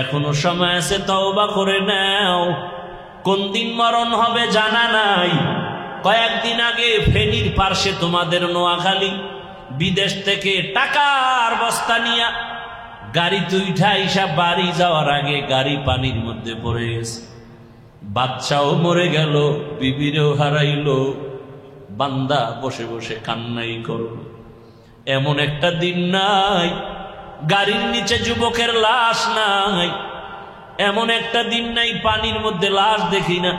এখনো সময় আছে, তওবা করে নাও। কোন দিন মরণ হবে জানা নাই। কয়েকদিন আগে ফেনীর পার্শ্বে তোমাদের নোয়াখালী বিদেশ থেকে টাকার বস্তা নিয়া গাড়িতে উঠা ইসা বাড়ি যাওয়ার আগে গাড়ি পানির মধ্যে পড়ে গেছে। বাচ্চাও মরে গেল, বিবিরেও হারাইল, বান্দা বসে বসে কান্নাই করল। এমন একটা দিন নাই গাড়ির নিচে যুবকের লাশ নাই, এমন একটা দিন নাই পানির মধ্যে লাশ দেখি না,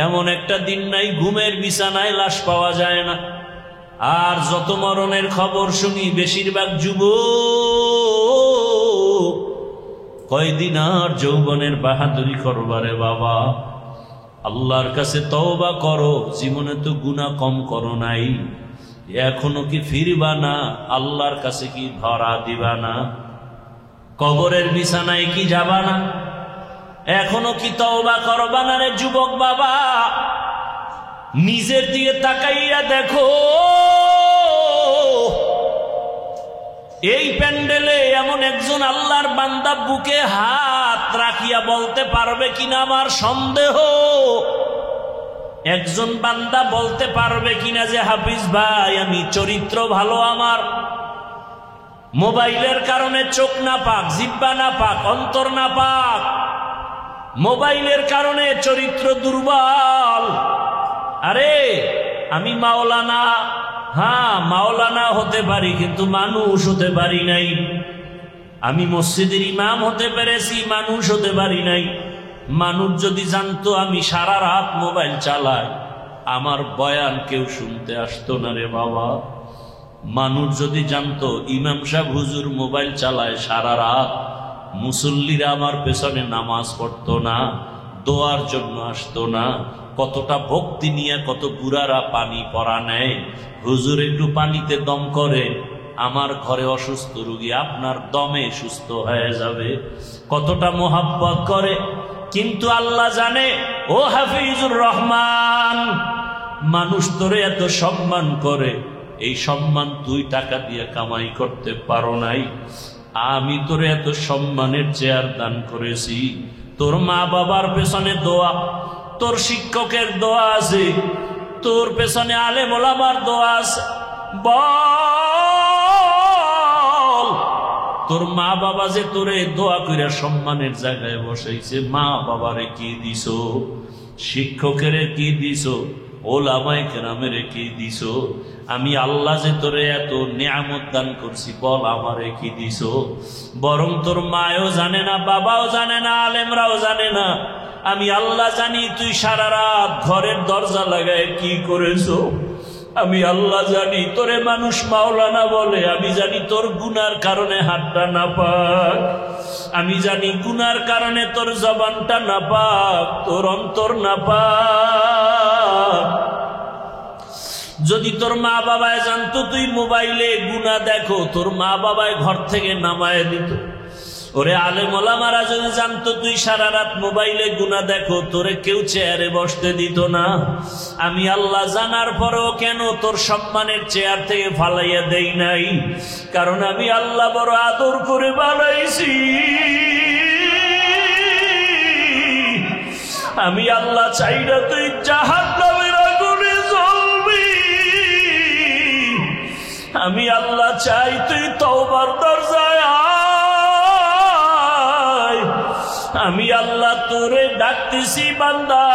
এমন একটা দিন নাই ঘুমের বিছানায় লাশ পাওয়া যায় না। আর যত মরণের খবর শুনি বেশিরভাগ যুবক। কয়দিন আর যৌবনের বাহাদুরি করবারে বাবা, আল্লাহর কাছে তওবা করো। জীবনে তো গুনাহ কম করো নাই, এখনো কি ফিরবা না? আল্লাহর কাছে কি ধরা দিবা না? কবরের বিছানায় কি যাবা না? এখনো কি তওবা করবা না রে যুবক বাবা? নিজের দিকে তাকাইয়া দেখো, এই প্যান্ডেলে এমন একজন আল্লাহর বান্দা বুকে হাত রাখিয়া বলতে পারবে কিনা আমার সন্দেহ। একজন বান্দা বলতে পারবে কিনা যে হাফিজ ভাই আমি চরিত্র ভালো, আমার মোবাইলের কারণে চোখ না পাক, জিহ্বা না পাক, অন্তর না পাক, মোবাইলের কারণে চরিত্র দুর্বল। আরে আমি মাওলানা, হ্যাঁ মাওলানা হতে পারি কিন্তু মানুষ হতে পারি নাই। আমি মসজিদের ইমাম হতে পেরেছি, মানুষ হতে পারি নাই। মানুষ যদি জানতো আমি সারা রাত মোবাইল চালাই, আমার বয়ান কেউ শুনতে আসতো না রে বাবা। মানুষ যদি জানতো ইমাম সাহেব হুজুর মোবাইল চালায় সারা রাত, মুসল্লিরা আমার পেছনে নামাজ পড়তো না, দোয়ার জন্য আসতো না। কতটা ভক্তি নিয়ে কত বুড়ারা পানি পরা নেয়, হুজুর একটু পানিতে দম করে, আমার ঘরে অসুস্থ রোগী আপনার দমে সুস্থ হয়ে যাবে। কতটা মোহাব্বত করে। কিন্তু আল্লাহ জানে, ও হাফিজুর রহমান, মানুষ তোরে এত সম্মান করে, এই সম্মান তুই টাকা দিয়ে কামাই করতে পারো নাই। আমি তোরে এত সম্মানের চেয়ার দান করেছি। তোর মা বাবার পেছনে দোয়া, তোর শিক্ষকের দোয়া আছে, তোর পেছনে আলেম ওলামার দোয়া আছে। বল, তোর মা বাবা যে তোরে দোয়া কইরা সম্মানের জায়গায় বসাইছে, মা বাবারে কি দিছো? শিক্ষকের কি দিছো? ওলামায়ে কেরামের কি দিছো? আমি আল্লাহ যে তোরে এত নিয়ামত দান করছি, বল আমারে কি দিছো? বরং তোর মায়ও জানে না, বাবাও জানে না, আলেমরাও জানে না, আমি আল্লাহ জানি তুই সারা রাত ঘরের দরজা লাগায় কি করেছো। আমি আল্লাহ জানি তোরে মানুষ মাওলানা বলে, আমি জানি তোর গুনার কারণে হাতটা না পাক, আমি জানি গুনার কারণে তোর জবানটা না পাক, তোর অন্তর না পাক। যদি তোর মা বাবায় জানতো তুই মোবাইলে গুনাহ দেখো, তোর মা বাবায় ঘর থেকে নামায় দিত। ওরে আলেম ওলামারা যদি জানতো তুই সারা রাত মোবাইলে গুনাহ দেখো, তোরে কেউ চেয়ারে বসতে দিত না। আমি আল্লাহ জানার পরেও কেন তোর সম্মানের চেয়ার থেকে ফালাইয়া দেই নাই? কারণ আমি আল্লাহ বড় আদর করে বানাইছি। আমি আল্লাহ চাই না তুই জাহান্নামের আগুনে জ্বলবি। আমি আল্লাহ চাই তুই তওবার দরজায় আয়। আমি আল্লাহ তোরে ডাকতেছি বান্দা,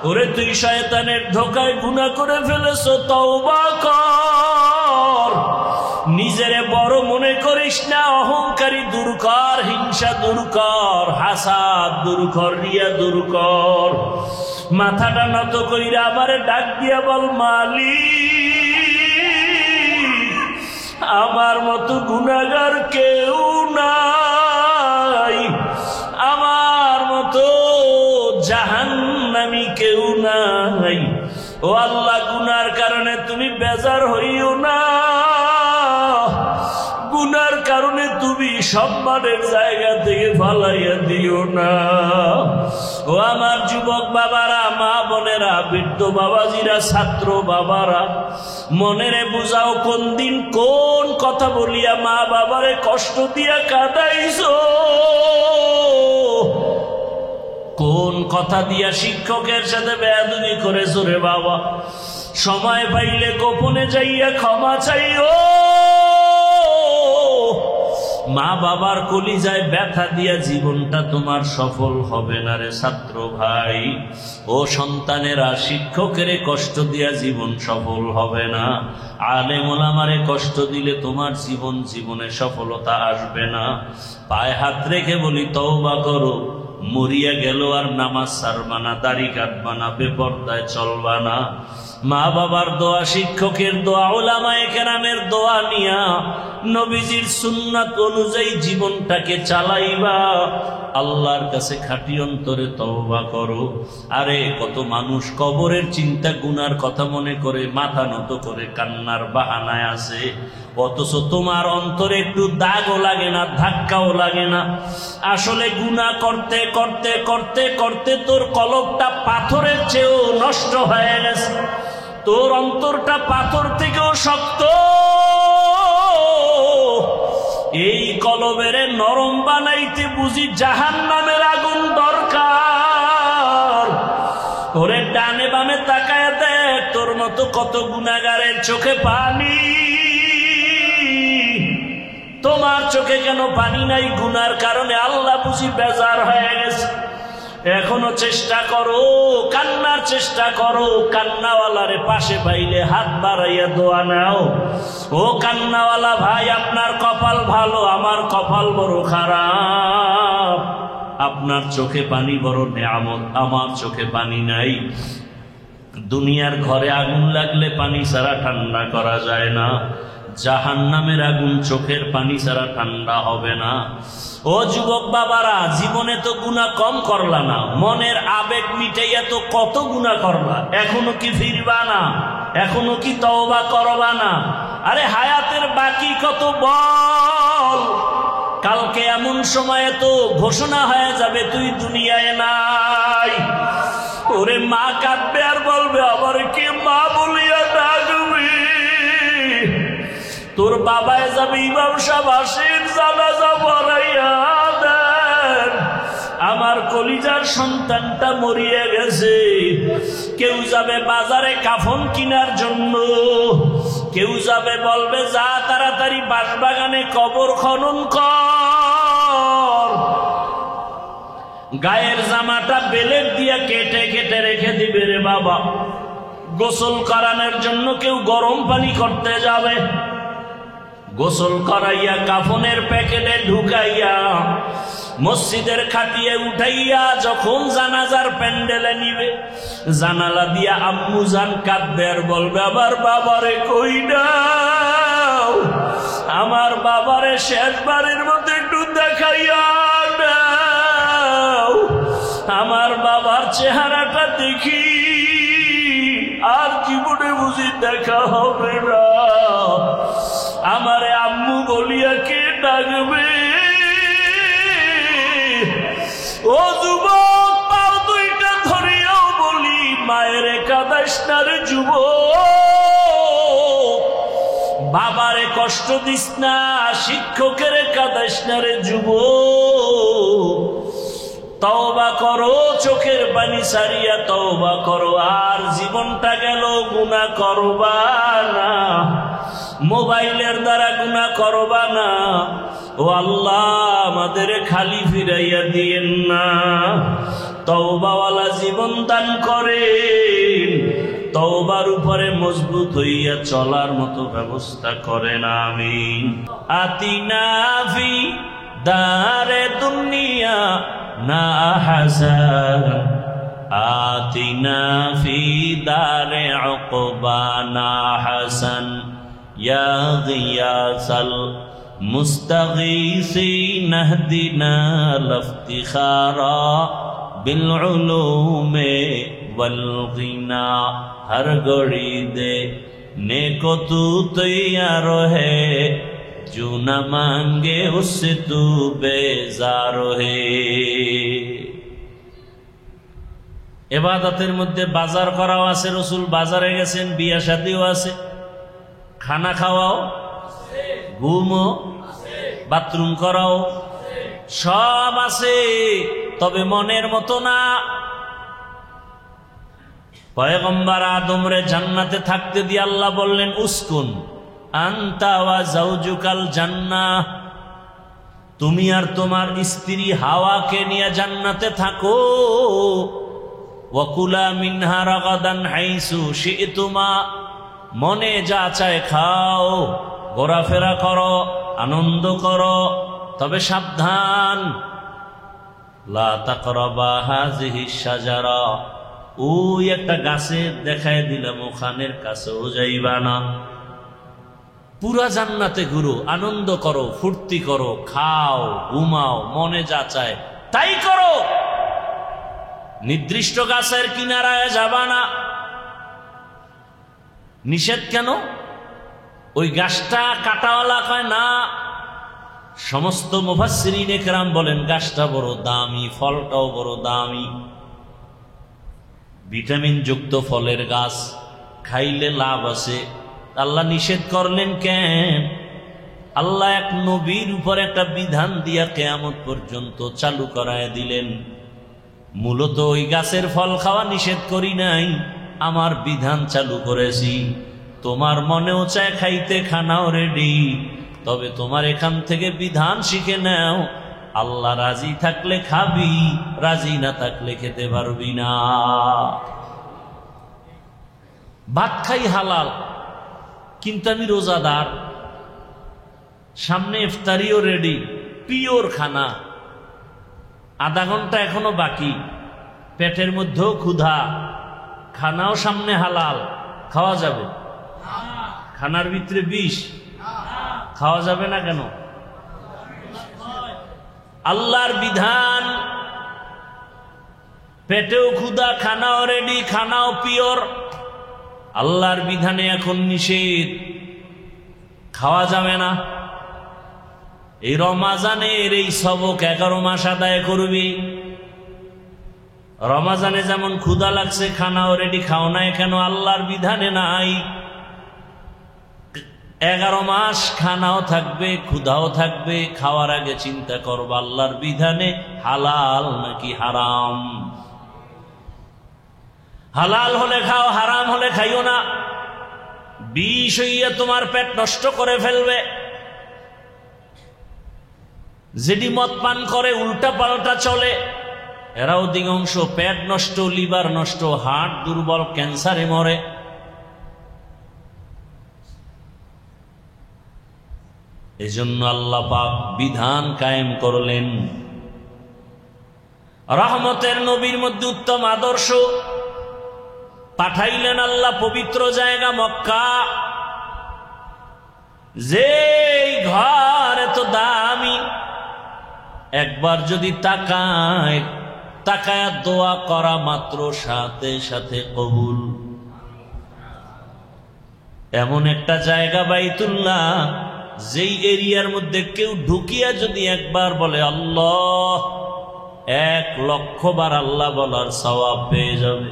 ওরে তুই শয়তানের ধোকায় গুনাহ করে ফেলেছো, তওবা কর। নিজেরে বড় মনে করিস না, অহংকারী দূর কর, হিংসা দূর কর, হাসাদ দূর কর, রিয়া দূর কর। মাথাটা নত কইরা আমারে ডাক দিয়া বল, মালিক আমার মতো গুনাহগার কেউ নাই, আমার মতো জাহান্নামী কেউ নাই। ও আল্লাহ, গুনার কারণে তুমি বেজার হইও না, গুনার কারণে তুমি সম্মানের জায়গা থেকে ফালাইয়া দিও না। ও আমার যুবক বাবারা, মা বোনেরা, বৃদ্ধ বাবাজিরা, ছাত্র বাবারা, মনেরে বুঝাও কোন দিন কোন কথা বলিয়া মা বাবারে কষ্ট দিয়া কাঁদাইছো, কোন কথা দিয়া শিক্ষকের সাথে বেয়াদবি করেছো রে বাবা। সময় পাইলে গোপনে যাইয়া ক্ষমা চাইও। মা বাবার কলিজায় ব্যথা দিয়া জীবনটা তোমার সফল হবে না রে ছাত্র ভাই। ও সন্তানেরা, শিক্ষকের কষ্ট দিয়া জীবন সফল হবে না। আলেম ওলামারে কষ্ট দিলে তোমার জীবনে সফলতা আসবে না। পায়ে হাত রেখে বলি, তওবা করো। মরিয়া গেল আর নামাজ ছাড়বা না, দাড়ি কাটবা না, বেপরদায় চলবা না। মা বাবার দোয়া, শিক্ষকের দোয়া, উলামায়ে কেরামের দোয়া নিয়া নবীজির সুন্নাত অনুযায়ী জীবনটাকে চালাইবা। আল্লাহর কাছে খাঁটি অন্তরে তওবা করো। আরে কত মানুষ কবরের চিন্তা, গুনার কথা মনে করে মাথা নত করে কান্নার বাহানায় আছে, অথচ তোমার অন্তরে একটু দাগও লাগে না, ধাক্কাও লাগে না। আসলে গুনাহ করতে করতে করতে করতে তোর কলবটা পাথরের চেয়েও নষ্ট হয়ে গেছে, তোর অন্তরটা পাথর থেকেও শক্ত। এই কলবের নরম বানাইতে বুঝি জাহান্নামের আগুন দরকার। ওরে ডানে বামে তাকায় দেখ, তোর মতো কত গুনাহগারের চোখে পানি। তোমার চোখে কেন পানি নাই? গুনার কারণে আল্লাহ বুঝি বেজার হয়ে গেছে। এখনো চেষ্টা করো, কান্নার চেষ্টা করো। কান্নাওয়ালারে পাশে পাইলে হাত বাড়াইয়া দোয়া নাও। ও কান্নাওয়ালা ভাই, আপনার কপাল ভালো, আমার কপাল বড় খারাপ। আপনার চোখে পানি বড় নেয়ামত, আমার চোখে পানি নাই। দুনিয়ার ঘরে আগুন লাগলে পানি ছাড়া ঠান্ডা করা যায় না। জাহান্নামের আগুন চোখের পানি ছাড়া ঠান্ডা হবে না। ও যুবক বাবারা, জীবনে তো গুনাহ কম করলা না, মনের আবেগ মিটাইয়া তো কত গুনাহ করলা। এখনো কি ফিরবা না? এখনো কি তওবা করবা না? আরে হায়াতের বাকি কত বল। কালকে এমন সময়ে তো ঘোষণা হয়ে যাবে তুই দুনিয়ায় নাই। ওরে মা কাঁদবে আর বলবে, আবার কে মা বলিয়া ডাকবে। তোর বাবায় যাবে ইমাম সাহেব আসেন, জানাজা পড়াইয়া দেন। আমার কলিজার সন্তানটা মরিয়া গেছে। কেউ যাবে বাজারে কাফন কিনার জন্য, কেউ যাবে বলবে যা তাড়াতাড়ি বাঁশবাগানে কবর খনন কর। গায়ের জামাটা বেলেট দিয়া কেটে কেটে রেখে দিবে রে বাবা। গোসল করানোর জন্য কেউ গরম পানি করতে যাবে, গোসল করাইয়া কাফনের প্যাকেটে ঢুকাইয়া মসজিদের খাটিয়ে উঠাইয়া যখন জানাজার প্যান্ডেলে নিবে, জানালা দিয়া আম্মু জান কাঁদবে আর বলবে, আবার বাবারে কই দাও, আমার বাবারে শেষবারের মতো একটু দেখাইয়া দাও, আমার বাবার চেহারাটা দেখি, আর জীবনে বুঝি দেখা হবে না। আমারে আম্মু বলিয়া কে ডাকবে? ও যুবক, পাও দুইটা ধরিয়াও বলি, মায়ের কাঁদাইস না রে যুবক। বাবারে কষ্ট দিস না, শিক্ষকের কাঁদাইস না রে যুবক। তওবা করো, চোখের পানি সারিয়া তওবা করো। আর জীবনটা গেল, গুনাহ করবা না, মোবাইলের দ্বারা গুনাহ করবা না। ও আল্লাহ, আমাদের খালি ফিরাইয়া দিয়েন না, তওবাওয়ালা জীবন দান করেন, তওবার উপরে মজবুত হইয়া চলার মতো ব্যবস্থা করেন। আমিন। আতিনা ফি দারে দুনিয়া না হাসান, আতিনা ফি দারে উকবা না হাসান, ইয়া গিয়াসাল মুস্তাগীসিন ইহদিনা লিফতিখারা বিল উলুমে ওয়াল গিনা। हर घड़ी दे नेको तू तैयार है, जो न मांगे उससे तू बेजार है। ইবাদতের মধ্যে বাজার করাও আছে, রসুল বাজারে গেছেন, বিয়া শাদীও আছে, খানা খাওয়াও, ঘুমও, বাথরুম করাও, সব আছে, তবে মনের মতো না। পয়গম্বর আদমরে জান্নাতে থাকতে দিয়ে আল্লাহ বললেন উসকুন আনতা ওয়া যাওজুকাল জান্নাহ, তুমি আর তোমার স্ত্রী হাওয়াকে নিয়ে জান্নাতে থাকো। ওয়াকুলা মিনহা রাগাদান হাইসু শি'তুমা, মনে যা চায় খাও, ঘোরাফেরা করো, আনন্দ করো, তবে সাবধান, লা তাকরাবা হাযিহি শাজারা, ওই একটা গাছে দেখায় দিলাম, ওখানের কাছেও যাইবা না। পুরা জান্নাতে ঘুরো, আনন্দ করো, ফুর্তি করো, খাও, ঘুমাও, মনে যা চায় তাই করো, নির্দিষ্ট গাছের কিনারায় যাবা না। নিষেধ কেন? ওই গাছটা কাটাওয়ালা কয় না। সমস্ত মুফাসসিরিন ইকরাম বলেন গাছটা বড় দামি, ফলটাও বড় দামি, ভিটামিন যুক্ত ফলের গাছ, খাইলে লাভ আছে। আল্লাহ নিষেধ করলেন কেন? আল্লাহ এক নবীর উপর একটা বিধান দিয়া কিয়ামত পর্যন্ত চালু করায় দিলেন। মূলত ওই গাছের ফল খাওয়া নিষেধ করি নাই, আমার বিধান চালু করেছি। তোমার মনেও চায় খাইতে, খানাও রেডি, তবে তোমার এখান থেকে বিধান শিখে নাও, আল্লাহ রাজি থাকলে খাবি, রাজি না থাকলে খেতে পারবি না। ভাত খাই হালাল, কিন্তু আমি রোজাদার, সামনে ইফতারিও রেডি, পিওর খানা, আধা ঘন্টা এখনো বাকি, পেটের মধ্যেও ক্ষুধা, খানাও সামনে হালাল, খাওয়া যাবে? খানার ভিতরে বিষ, খাওয়া যাবে না কেন? আল্লাহর বিধান, পেটেও ক্ষুধা, খানাও রেডি, খানাও পিওর, আল্লাহর বিধানে এখন নিষেধ, খাওয়া যাবে না। এই রমাজানের এই সবক 11 মাস আদায় করবি। রমাজানে যেমন ক্ষুধা লাগছে, খানাও রেডি, খাও নাই কেন? আল্লাহর বিধানে নাই। 11 মাস খানাও থাকবে, ক্ষুধাও থাকবে, খাওয়ার আগে চিন্তা করবা আল্লাহর বিধানে হালাল নাকি হারাম। হালাল হলে খাও, হারাম হলে খাইও না, বিষ হইয়া তোমার পেট নষ্ট করে ফেলবে। যেটি মদ পান করে, উল্টা পাল্টা চলে, এরা অধিকাংশ পেট নষ্ট, লিভার নষ্ট, হার্ট দুর্বল, ক্যান্সারে মরে। এজন্য আল্লাহ পাক বিধান কায়েম করলেন। রহমতের নবীর মধ্যে উত্তম আদর্শ পাঠাইলেন আল্লাহ পবিত্র জায়গা মক্কা। যে ঘর এত দামি, একবার যদি তাকায় দোয়া করা মাত্র সাথে সাথে কবুল। এমন একটা জায়গা বাইতুল্লাহ, যেই এরিয়ার মধ্যে কেউ ঢুকিয়া যদি একবার বলে আল্লাহ, 1,00,000 বার আল্লাহ বলার সওয়াব পেয়ে যাবে।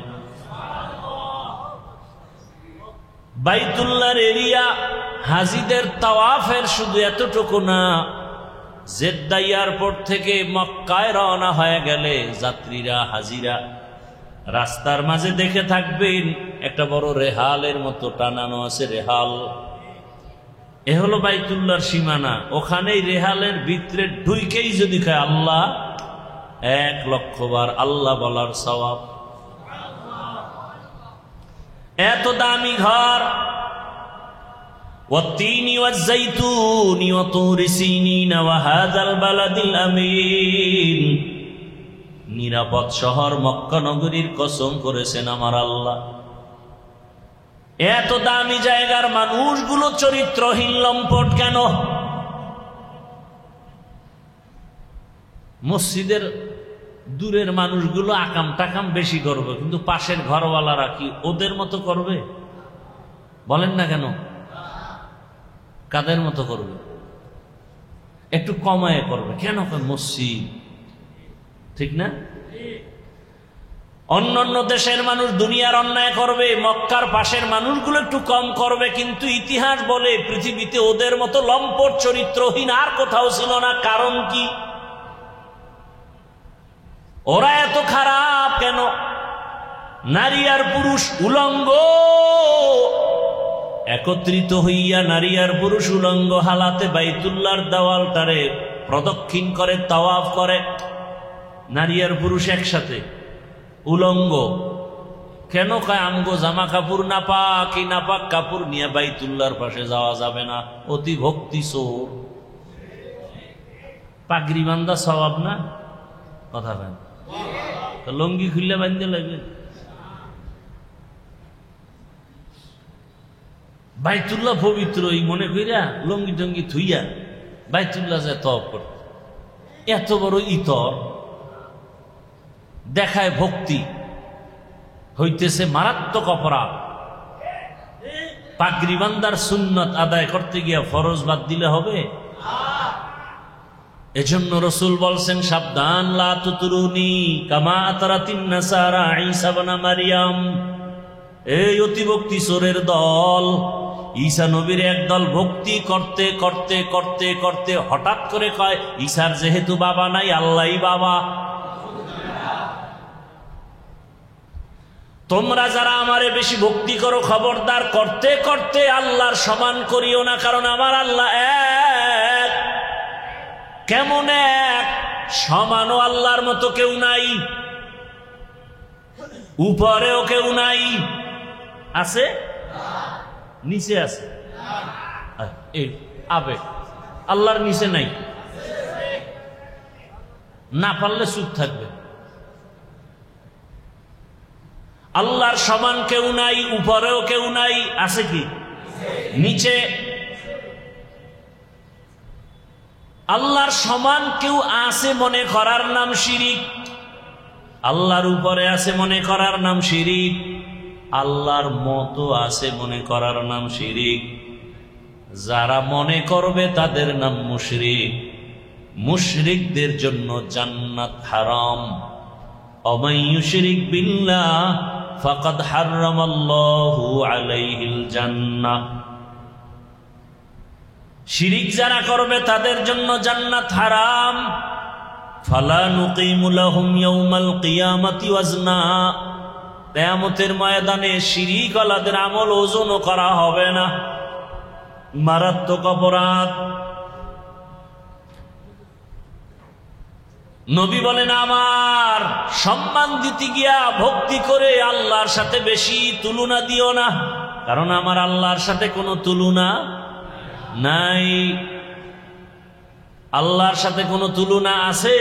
বাইতুল্লাহর এরিয়া হাজিদের তাওয়াফের শুধু এতটুকু না, জেদ্দা এয়ারপোর্ট থেকে মক্কায় রওনা হয়ে গেলে যাত্রীরা, হাজিরা রাস্তার মাঝে দেখে থাকবেন একটা বড় রেহালের মতো টানানো আছে, রেহাল। এ হলো বাইতুল্লাহর সীমানা। ওখানেই রেহালের ভিতরে ঢুইকেই যদি কয় আল্লাহ, 1,00,000 বার আল্লাহ বলার সওয়াব। এত দামি ঘর। والتين والزيتون وطور سينين وهذا البلد الأمين, নিরাপদ শহর মক্কা নগরীর কসম করেছেন আমার আল্লাহ। এত দামি জায়গার মানুষগুলো চরিত্রহীন, লম্পট কেন? মসজিদের দূরের মানুষগুলো আকাম টাকাম বেশি করবে, কিন্তু পাশের ঘরওয়ালারা কি ওদের মতো করবে? বলেন না কেন? কাদের মতো করবে? একটু কমায় করবে। কেন? মসজিদ, ঠিক না? অন্যান্য দেশের মানুষ দুনিয়ার অন্যায় করবে, মক্কার পাশের মানুষগুলো একটু কম করবে, কিন্তু ইতিহাস বলে পৃথিবীতে ওদের মতো লম্পট চরিত্রহীন আর কোথাও ছিল না। কারণ কি? ওরা এত খারাপ কেন? নারী আর পুরুষ উলঙ্গ একত্রিত হইয়া, নারী আর পুরুষ উলঙ্গ হালাতে বাইতুল্লাহর দেওয়ালটারে প্রদক্ষিণ করে, তাওয়াফ করে। নারী আর পুরুষ একসাথে উলঙ্গ কেন? কয় আমগো জামা কাপড় নাপাক, এই নাপাক কাপড় নিয়ে বাইতুল্লাহর পাশে যাওয়া যাবে না। অতি ভক্তি চোর। পাগড়ি বান্ধা স্বভাব না? কথা কেন? লঙ্গি খুললে বান্ধে লাগবে। বাইতুল্লাহ পবিত্র, এই মনে কইরা লঙ্গি টঙ্গি থুইয়া বাইতুল্লাহ যায় তওয়াফ করতে। এত বড় ইতর দেখায় ভক্তি, হইতেছে মারাত্মক অপরাধ। পাগড়ি বান্দার সুন্নত আদায় করতে গিয়া ফরজ বাদ দিলে হবে? এজন্য রাসূল বলছেন, সাবধান, লা তুতরুনি কামা আতরাতিন নাসারা ঈসা ইবনে মারইয়াম। এই অতিভক্তি চোরের দল, ঈসা নবীর একদল ভক্তি করতে করতে করতে করতে হঠাৎ করে কয়, ঈসার যেহেতু বাবা নাই, আল্লাহই বাবা। তোমরা যারা আমারে বেশি ভক্তি করো, খবরদার, করতে করতে আল্লাহর সমান করিও না, কারণ আমার আল্লাহ এক। কেমন এক? সমানও আল্লাহর মতো কেউ নাই, উপরেও কেউ নাই। আছে? নিচে আছে? এই আবেগ আল্লাহর নিচে নাই। না পারলে চুপ থাকবে। আল্লাহর সমান কেউ নাই, উপরেও কেউ নাই। আছে কি? নিচে। আল্লাহর সমান কেউ আছে মনে করার নাম শিরিক। আল্লাহর উপরে আছে মনে করার নাম শিরিক। আল্লাহর মতো আছে মনে করার নাম শিরিক। যারা মনে করবে তাদের নাম মুশরিক। মুশরিকদের জন্য জান্নাত হারাম। ওমান ইউশরিক বিল্লাহ ফাকাদ হারামাল্লাহু আলাইহিল জান্নাহ। শিরিক যারা করবে তাদের জন্য জান্নাত হারাম। ফালা নুকিমু লাহুম ইয়াউমাল কিয়ামাতি ওয়াজনা। কিয়ামতের ময়দানে শিরিক ওয়ালাদের আমল ওজনও করা হবে না। মারাত্মক অপরাধ। নবী বলেন, আমার সম্মান দিতে গিয়া ভক্তি করে আল্লাহর সাথে বেশি তুলনা দিও না, কারণ আমার আল্লাহর সাথে কোনো তুলনা নাই। আল্লাহর সাথে কোনো তুলনা আছে?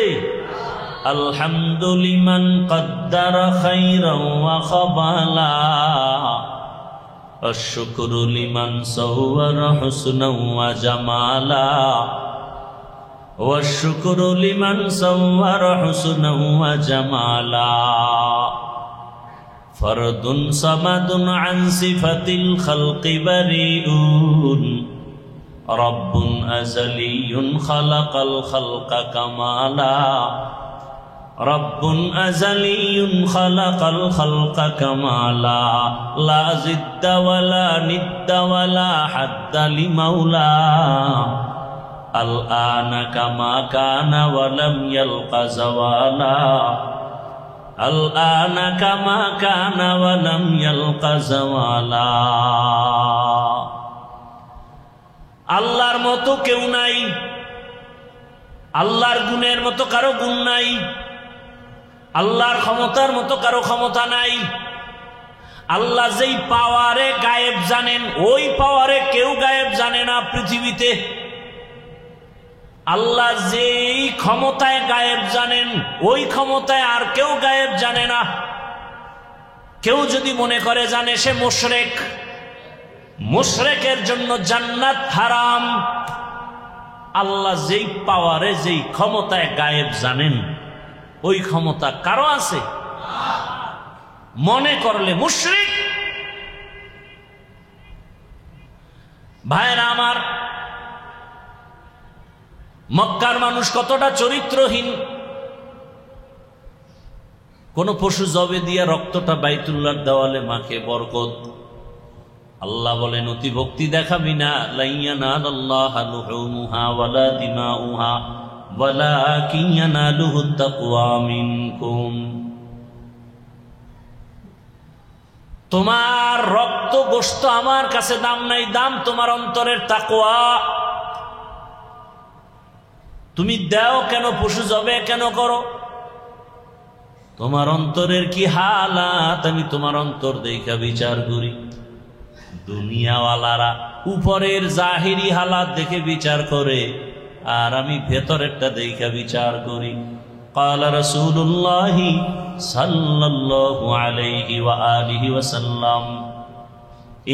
আলহামদুলিমান কদ্দারা খাইরান ওয়া খাবালা, আশ-শুকরু লিমান সাওয়ারা হুসনান ওয়া জামালা, ওয়াশ-শুকরু লিমান সাওয়ারা হুসনান ওয়া জামালা। ফরদুন সামাদুন আন সিফাতিল খালকি বারিউন, রব্বুন আযালিয়ুন খালাকাল খালকা কামালা, রব্বুন আযালিয়ুন খালাকাল খালকা কামালা। লা জিদ্দা ওয়ালা নিদ্দা ওয়ালা হাদ্দা লিমাওলা, আল আনা কামা কানা ওয়া লাম ইয়ালকা যাওয়ালা, আল আনা কামা কানা ওয়া লাম ইয়ালকা যাওয়ালা। আল্লাহর মতো কেউ নাই। আল্লাহর গুণের মতো কারো গুণ নাই। আল্লাহর ক্ষমতার মতো কারো ক্ষমতা নাই। আল্লাহ যেই পাওয়ারে গায়েব জানেন, ওই পাওয়ারে কেউ গায়েব জানে না পৃথিবীতে। আল্লাহ যেই ক্ষমতায় গায়েব জানেন, ওই ক্ষমতায় আর কেউ গায়েব জানে না। কেউ যদি মনে করে জানে, সে মুশরিক। মুশরিকের জন্য জান্নাত হারাম। আল্লাহ যেই পাওয়ারে, যেই ক্ষমতায় গায়েব জানেন, ওই ক্ষমতা কারো আছে? মনে করলে মুশরিক। ভাইরা আমার, মক্কার মানুষ কতটা চরিত্রহীন। কোন পশু জবে দিয়া রক্তটা বাইতুল্লাহর দেওয়ালে মাখে বরকত। আল্লাহ বলেন অতি ভক্তি দেখাবি না, লাইয়ানালাল্লাহা লুহুমুহা ওয়ালা দিমাউহা ওয়ালাকিন ইয়ানালুহুত তাকওয়া মিনকুম। তোমার রক্ত গোশত আমার কাছে দাম নাই, দাম তোমার অন্তরের তাকওয়া। তুমি দাও কেন, পশু জবে কেন করো? তোমার অন্তরের কি হালাত আমি তোমার অন্তর দেখা বিচার করি। দুনিয়াওয়ালারা উপরের জাহিরি হালাত দেখে বিচার করে, আর আমি ভেতরেরটা দেখা বিচার করি। قال رسول الله صلى الله عليه وآله وسلم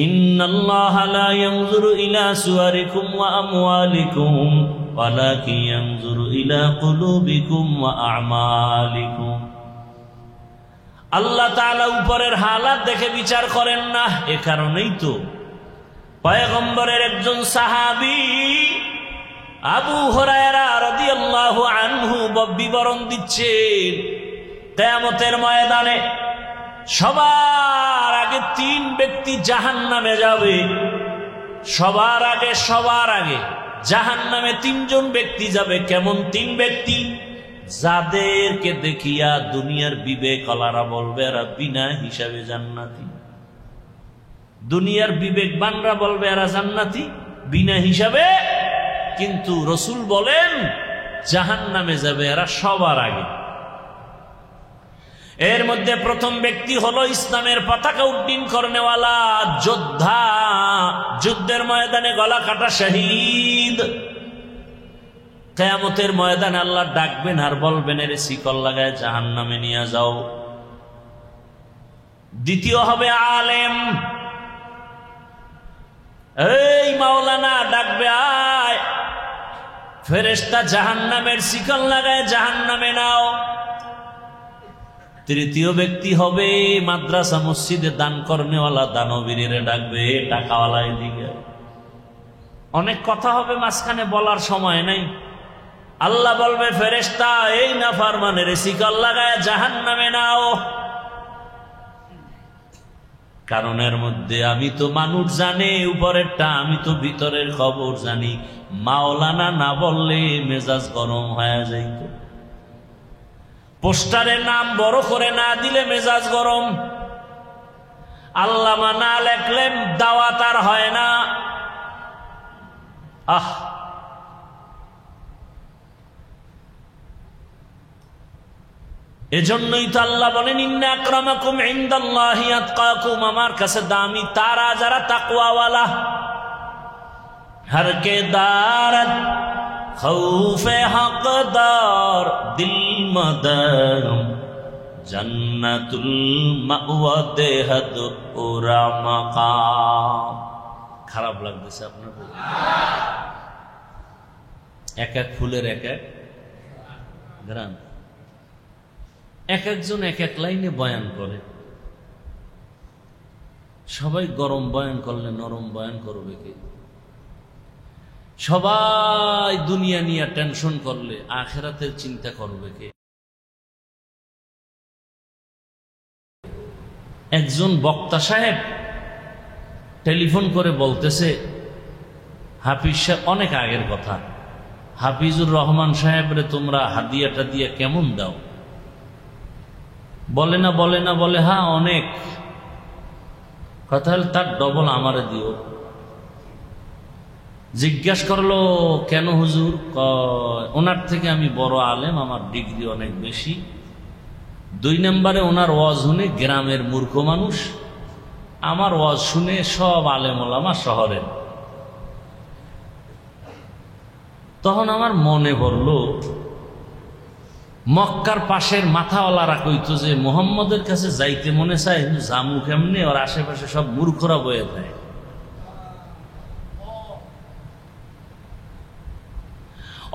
إن الله لا ينظر إلى صوركم وأموالكم ولكن ينظر إلى قلوبكم وأعمالكم। আল্লাহ তাআলা উপরের হালাত দেখে বিচার করেন না। এ কারণেই তো পয়গম্বরের একজন সাহাবী আবু হুরায়রা রাদিয়াল্লাহু আনহু বিবরণ দিচ্ছেন, কিয়ামতের ময়দানে সবার আগে 3 ব্যক্তি জাহান্নামে যাবে। সবার আগে জাহান্নামে 3 জন ব্যক্তি যাবে। কেমন 3 ব্যক্তি? যাদেরকে দেখিয়া দুনিয়ার বিবেকওয়ালারা বলবে এরা বিনা হিসাবে জান্নাতি। দুনিয়ার বিবেকবানরা বলবে এরা জান্নাতি বিনা হিসাবে, কিন্তু রসুল বলেন জাহান্নামে যাবে এরা সবার আগে। এর মধ্যে প্রথম ব্যক্তি হলো ইসলামের পতাকা উড্ডীন করনেওয়ালা যোদ্ধা, যুদ্ধের ময়দানে গলা কাটা শহীদ। কিয়ামতের ময়দানে আল্লাহ ডাকবেন আর বলবেন এর শিকল লাগায় জাহান্নামে নিয়ে যাও। দ্বিতীয় হবে আলেম, এই মাওলানা ডাকবে আয়, ফেরেশতা জাহান্নামের শিকল লাগায় জাহান্নামে নাও। তৃতীয় ব্যক্তি হবে মাদ্রাসা মসজিদে দান করনেওয়ালা দানবীরে ডাকবে, টাকাওয়ালা এদিকে। অনেক কথা হবে, মাঝখানে বলার সময় নাই। আল্লাহ বলবে ফেরেশতা এই নাফরমানের শিকল লাগায় জাহান্নামে নাও। কারণের মধ্যে আমি তো মানুষ জানে উপরেরটা, আমি তো ভিতরের খবর জানি। মাওলানা না বললে মেজাজ গরম হয়ে যাইত, পোস্টারের নাম বড় করে না দিলে মেজাজ গরম, আল্লামা না লেখলে দাওয়াত আর হয় না। এজন্যই তো আল্লাহ বলেন ইন্না আকরামাকুম ইনদাল্লাহি আতকাকুম, আমার কাছে দামি তারা যারা তাকওয়াওয়ালা। হর কে দারত খৌফে হকদার দিল মদরম জান্নাতুল মাওয়া দেহদ পুরা মাকাম। খারাপ লাগতেছে আপনার? এক এক ফুলের এক এক গ্রাম, এক একজন এক এক লাইনে বয়ান করে। সবাই গরম বয়ান করলে নরম বয়ান করবে কে? সবাই দুনিয়া নিয়ে টেনশন করলে আখিরাতের চিন্তা করবে কে? একজন বক্তা সাহেব টেলিফোন করে বলতেছে, হাফিজ সাহেব, অনেক আগের কথা, হাফিজুর রহমান সাহেবরে তোমরা হাদিয়াটা দিয়ে কেমন দাও? বলে না, বলে হ্যাঁ অনেক। কথা হল তার ডবল আমারে দিও। জিজ্ঞাসা করলো কেন হুজুর? ওনার থেকে আমি বড় আলেম, আমার ডিগ্রি অনেক বেশি। 2 নম্বরে ওনার ওয়াজ শুনে গ্রামের মূর্খ মানুষ, আমার ওয়াজ শুনে সব আলেম ওলামা শহরের। তখন আমার মনে পড়লো মক্কার পাশের মাথাওয়ালারা কইতো যে মুহাম্মদের কাছে যাইতে মনে চায়, জামু কেমনে? ওর আশেপাশে সব মূর্খরা বয়ে দেয়।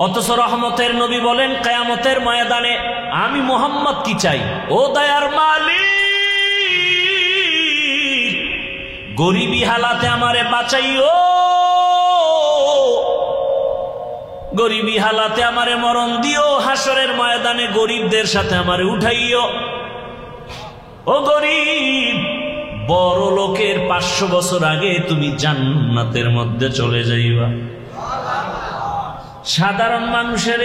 অথচ রহমতের নবী বলেন কিয়ামতের ময়দানে আমি মুহাম্মদ কি চাই? ও দয়ার মালিক, গরিবী হালাতে আমারে বাঁচাইও, গরিবী হালাতে আমারে মরণ দিও, হাসরের ময়দানে গরিবদের সাথে আমারে উঠাইও। ও গরিব, বড় লোকের 500 বছর আগে তুমি জান্নাতের মধ্যে চলে যাইবা। সাধারণ মানুষের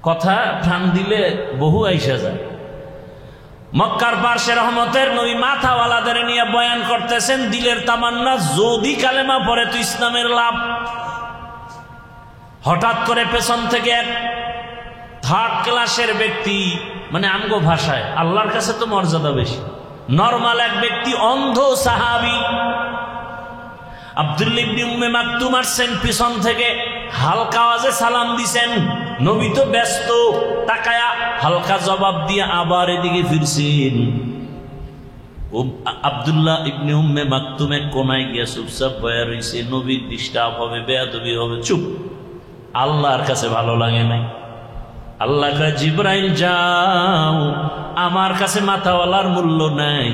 কথা টান দিলে বহু আইসা যায়। মক্কার পার্শ্বে রহমতের নবী মাথাওয়ালাদের নিয়ে বয়ান করতেছেন, দিলের তামান্না যদি কালেমা পড়ে তো ইসলামের লাভ। হঠাৎ করে পেছন থেকে এক 3rd ক্লাসের ব্যক্তি, মানে আমগো ভাষায় আল্লাহর কাছে তো মর্যাদা বেশি, নরমাল এক ব্যক্তি, অন্ধ সাহাবী আব্দুল্লাহ ইবনে উম্মে মাকতুম আসছেন পিছন থেকে, হালকা আওয়াজে সালাম দিছেন। নবী তো ব্যস্ত, তাকায়া হালকা জবাব দিয়ে আবার এদিকে ফিরছেন। আব্দুল্লাহ ইবনে উম্মে মাকতুম এক কোনায় গিয়া চুপচাপ বয়া রইছে। নবীর ডিস্টার্ব হবে, বেয়াদবি হবে, চুপ। আল্লাহর কাছে ভালো লাগে নাই। আল্লাহ কয়, জিবরাইল যাও, আমার কাছে মাথাওয়ালার মূল্য নাই,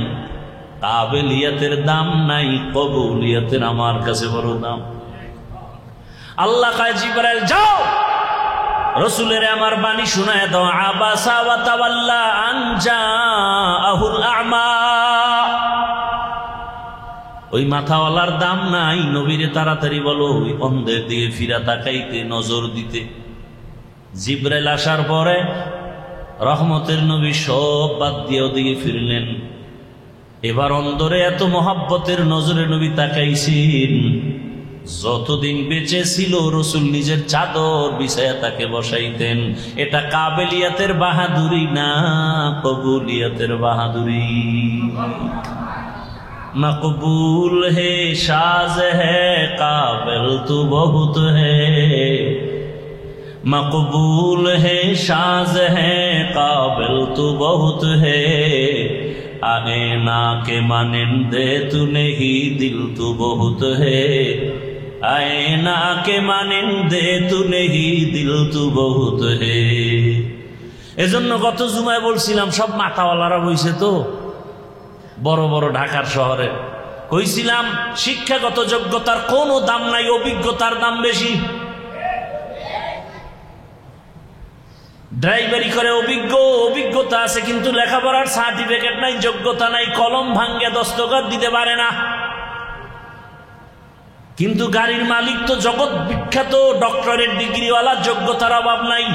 কাবেলিয়াতের দাম নাই, কবুলিয়াতের আমার কাছে বড় দাম। আল্লাহ কয়, জিবরাইল যাও, রাসূলের আমার বাণী শোনায় দাও। আবাসা ওয়া তাওয়াল্লা আন জাআহুল আ'মা। ওই মাথাওয়ালার দাম নাই, নবীরে তাড়াতাড়ি বলো ওই অন্ধের দিকে ফিরা তাকাইতে, নজর দিতে। জিবরাইল আসার পরে রহমতের নবী সব বাদ দিয়ে ওদিকে ফিরলেন। এবার অন্ধরে এত মহাব্বতের নজরে নবী তাকাইছেন, যতদিন বেঁচে ছিল রসুল নিজের চাদর বিছায়া তাকে বসাইতেন। এটা কাবেলিয়াতের বাহাদুরি না, কবুলিয়াতের বাহাদুরি। মকবুল হে সাজ হে কাবিল তু বহুত হে, मकबूल है शाज है काबिल तू बहुत है, आगे ना के मानिंदे तू नहीं दिल तू बहुत है, आए ना के मानिंदे तू नहीं दिल तू बहुत है। এজন্য গত জুমায় বলছিলাম সব মাথাওয়ালারা বইছে তো বড় বড় ঢাকার শহরে। কইছিলাম শিক্ষাগত যোগ্যতার কোনো দাম নাই, অভিজ্ঞতার দাম বেশি। ড্রাইভারি করে অভিজ্ঞতা আছে, কিন্তু লেখাপড়ার সার্টিফিকেট নাই, যোগ্যতা নাই, কলম ভাঙ্গে দস্তখত দিতে পারে না। কিন্তু গাড়ির মালিক তো জগৎ বিখ্যাত ডক্টরেট ডিগ্রিওয়ালা, যোগ্যতার অভাব নাই,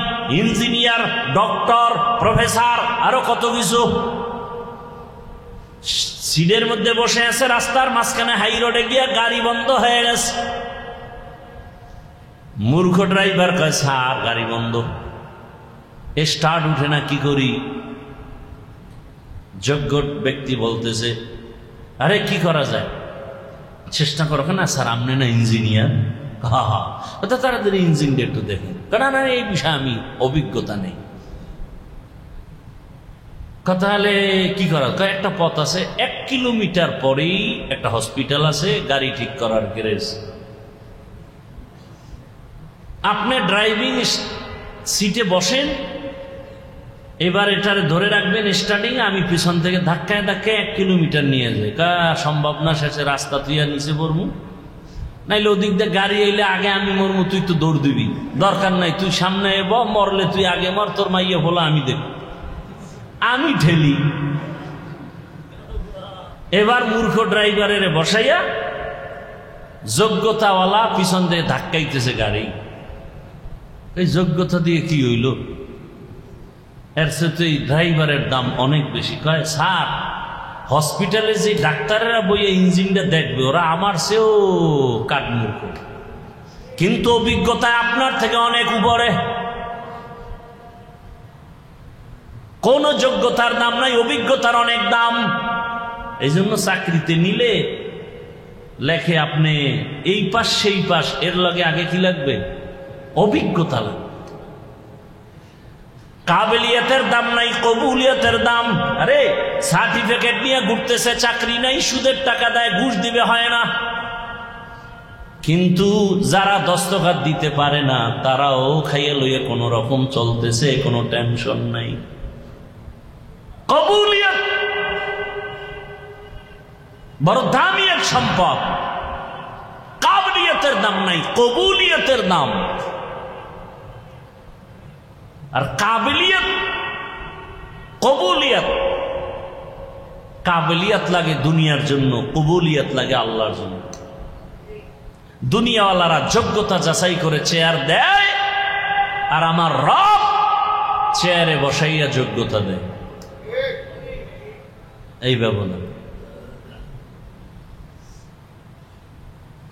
ইঞ্জিনিয়ার, ডক্টর, প্রফেসর, আরো কত কিছু। সিটের মধ্যে বসে আছে, রাস্তার মাঝখানে হাই রোডে গিয়া গাড়ি বন্ধ হয়ে গেছে। মূর্খ ড্রাইভার কয়, স্যার গাড়ি বন্ধ, স্টার্ট উঠে না, কি করি? যোগ্য ব্যক্তি বলতেছে, আরে কি করা যায়, চেষ্টা করো। না স্যার আপনি না ইঞ্জিনিয়ার, তাড়াতাড়ি ইঞ্জিনটা একটু দেখেন। না এই বিষয়ে আমি অভিজ্ঞতা নেই। তাহলে কি করা? একটা পথ আছে, 1 কিলোমিটার পরেই একটা হসপিটাল আছে, গাড়ি ঠিক করার গ্যারেজ। আপনি ড্রাইভিং সিটে বসেন, এবার এটারে ধরে রাখবেন স্টার্টিং, আমি পিছন থেকে ধাক্কায় 1 কিলোমিটার নিয়ে যাই। সম্ভব না, শেষে রাস্তা তুই আর নিচে পড়মু, নাইলে ওদিক দিয়ে গাড়ি এলে আগে আমি মরমু, তুই তো দৌড় দিবি, দরকার নাই, তুই সামনে এব, মরলে তুই আগে মর, তোর মাইয়া হলো আমি দেব, আমি ঠেলি। এবার মূর্খ ড্রাইভারের বসাইয়া যোগ্যতাওয়ালা পিছন দিয়ে ধাক্কাইতেছে গাড়ি। এই যোগ্যতা দিয়ে কি হইল? এর সাথে ড্রাইভারের দাম অনেক বেশি। কয়, স্যার হসপিটালে যে ডাক্তারেরা বইয়ে ইঞ্জিনটা দেখবে, ওরা আমার চেয়েও কাঠমূর্খ, কিন্তু অভিজ্ঞতায় আপনার থেকে অনেক উপরে। কোন যোগ্যতার দাম নাই, অভিজ্ঞতার অনেক দাম। এই জন্য চাকরিতে নিলে লেখে আপনি এই পাশ সেই পাশ, এর লগে আগে কি লাগবে? অভিজ্ঞতা লাগবে। কাবিলিয়াতের দাম নাই, কবুলিয়াতের দাম। আরে সার্টিফিকেট নিয়ে ঘুরতেছে, চাকরি নাই, সুদের টাকা দেয়, ঘুষ দিবে, হয় না। কিন্তু যারা দস্তখত দিতে পারে না, তারাও খাইয়ে লইয়ে কোন রকম চলতেছে, কোনো টেনশন নাই। কবুলিয়ত বড় দামি এক সম্পদ। কাবিলিয়ত রহমতের দাম নাই, কবুলিয়তের দাম। আর কাবিলিয়ত, কবুলিয়ত, কাবিলিয়ত লাগে দুনিয়ার জন্য, কবুলিয়ত লাগে আল্লাহর জন্য। দুনিয়াওয়ালারা যোগ্যতা যাচাই করে চেয়ার দেয়, আর আমার রব চেয়ারে বসাইয়া যোগ্যতা দেয়। এই ব্যবধান।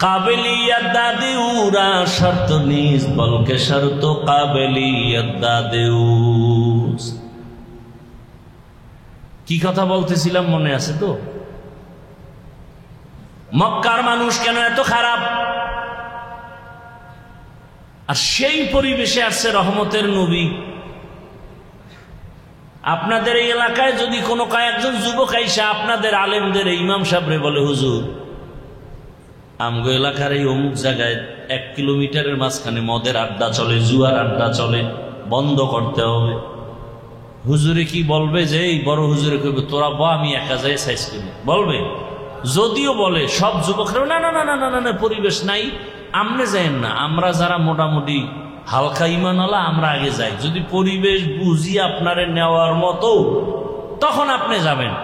কাবিলিয়ত দাদিউরা শর্ত নিজ বলকে শর্ত কাবিলিয়ত দাদিউস। কি কথা বলতেছিলাম মনে আছে তো? মক্কার মানুষ কেন এত খারাপ, আর সেই পরিবেশে আসছে রহমতের নবী। আপনাদের এই এলাকায় যদি কোনো কয়েকজন যুবক আইসা আপনাদের আলেমদের ইমাম সাহেবরে বলে, হুজুর আমগো এলাকার এই অমুক জায়গায় 1 কিলোমিটারের মাঝখানে মদের আড্ডা চলে, জুয়ার আড্ডা চলে, বন্ধ করতে হবে, হুজুরে কি বলবে? যে এই বড় হুজুরে কইবে তোরা বা আমি একা যাই সাইজ করি, বলবে? যদিও বলে সব যুবকরা না না না না না না পরিবেশ নাই, আমনে যাইেন না, আমরা যারা মোটামুটি হালকা ইমানওয়ালা আমরা আগে যাই, যদি পরিবেশ বুঝি আপনারে নেওয়ার মতো তখন আপনি যাবেন।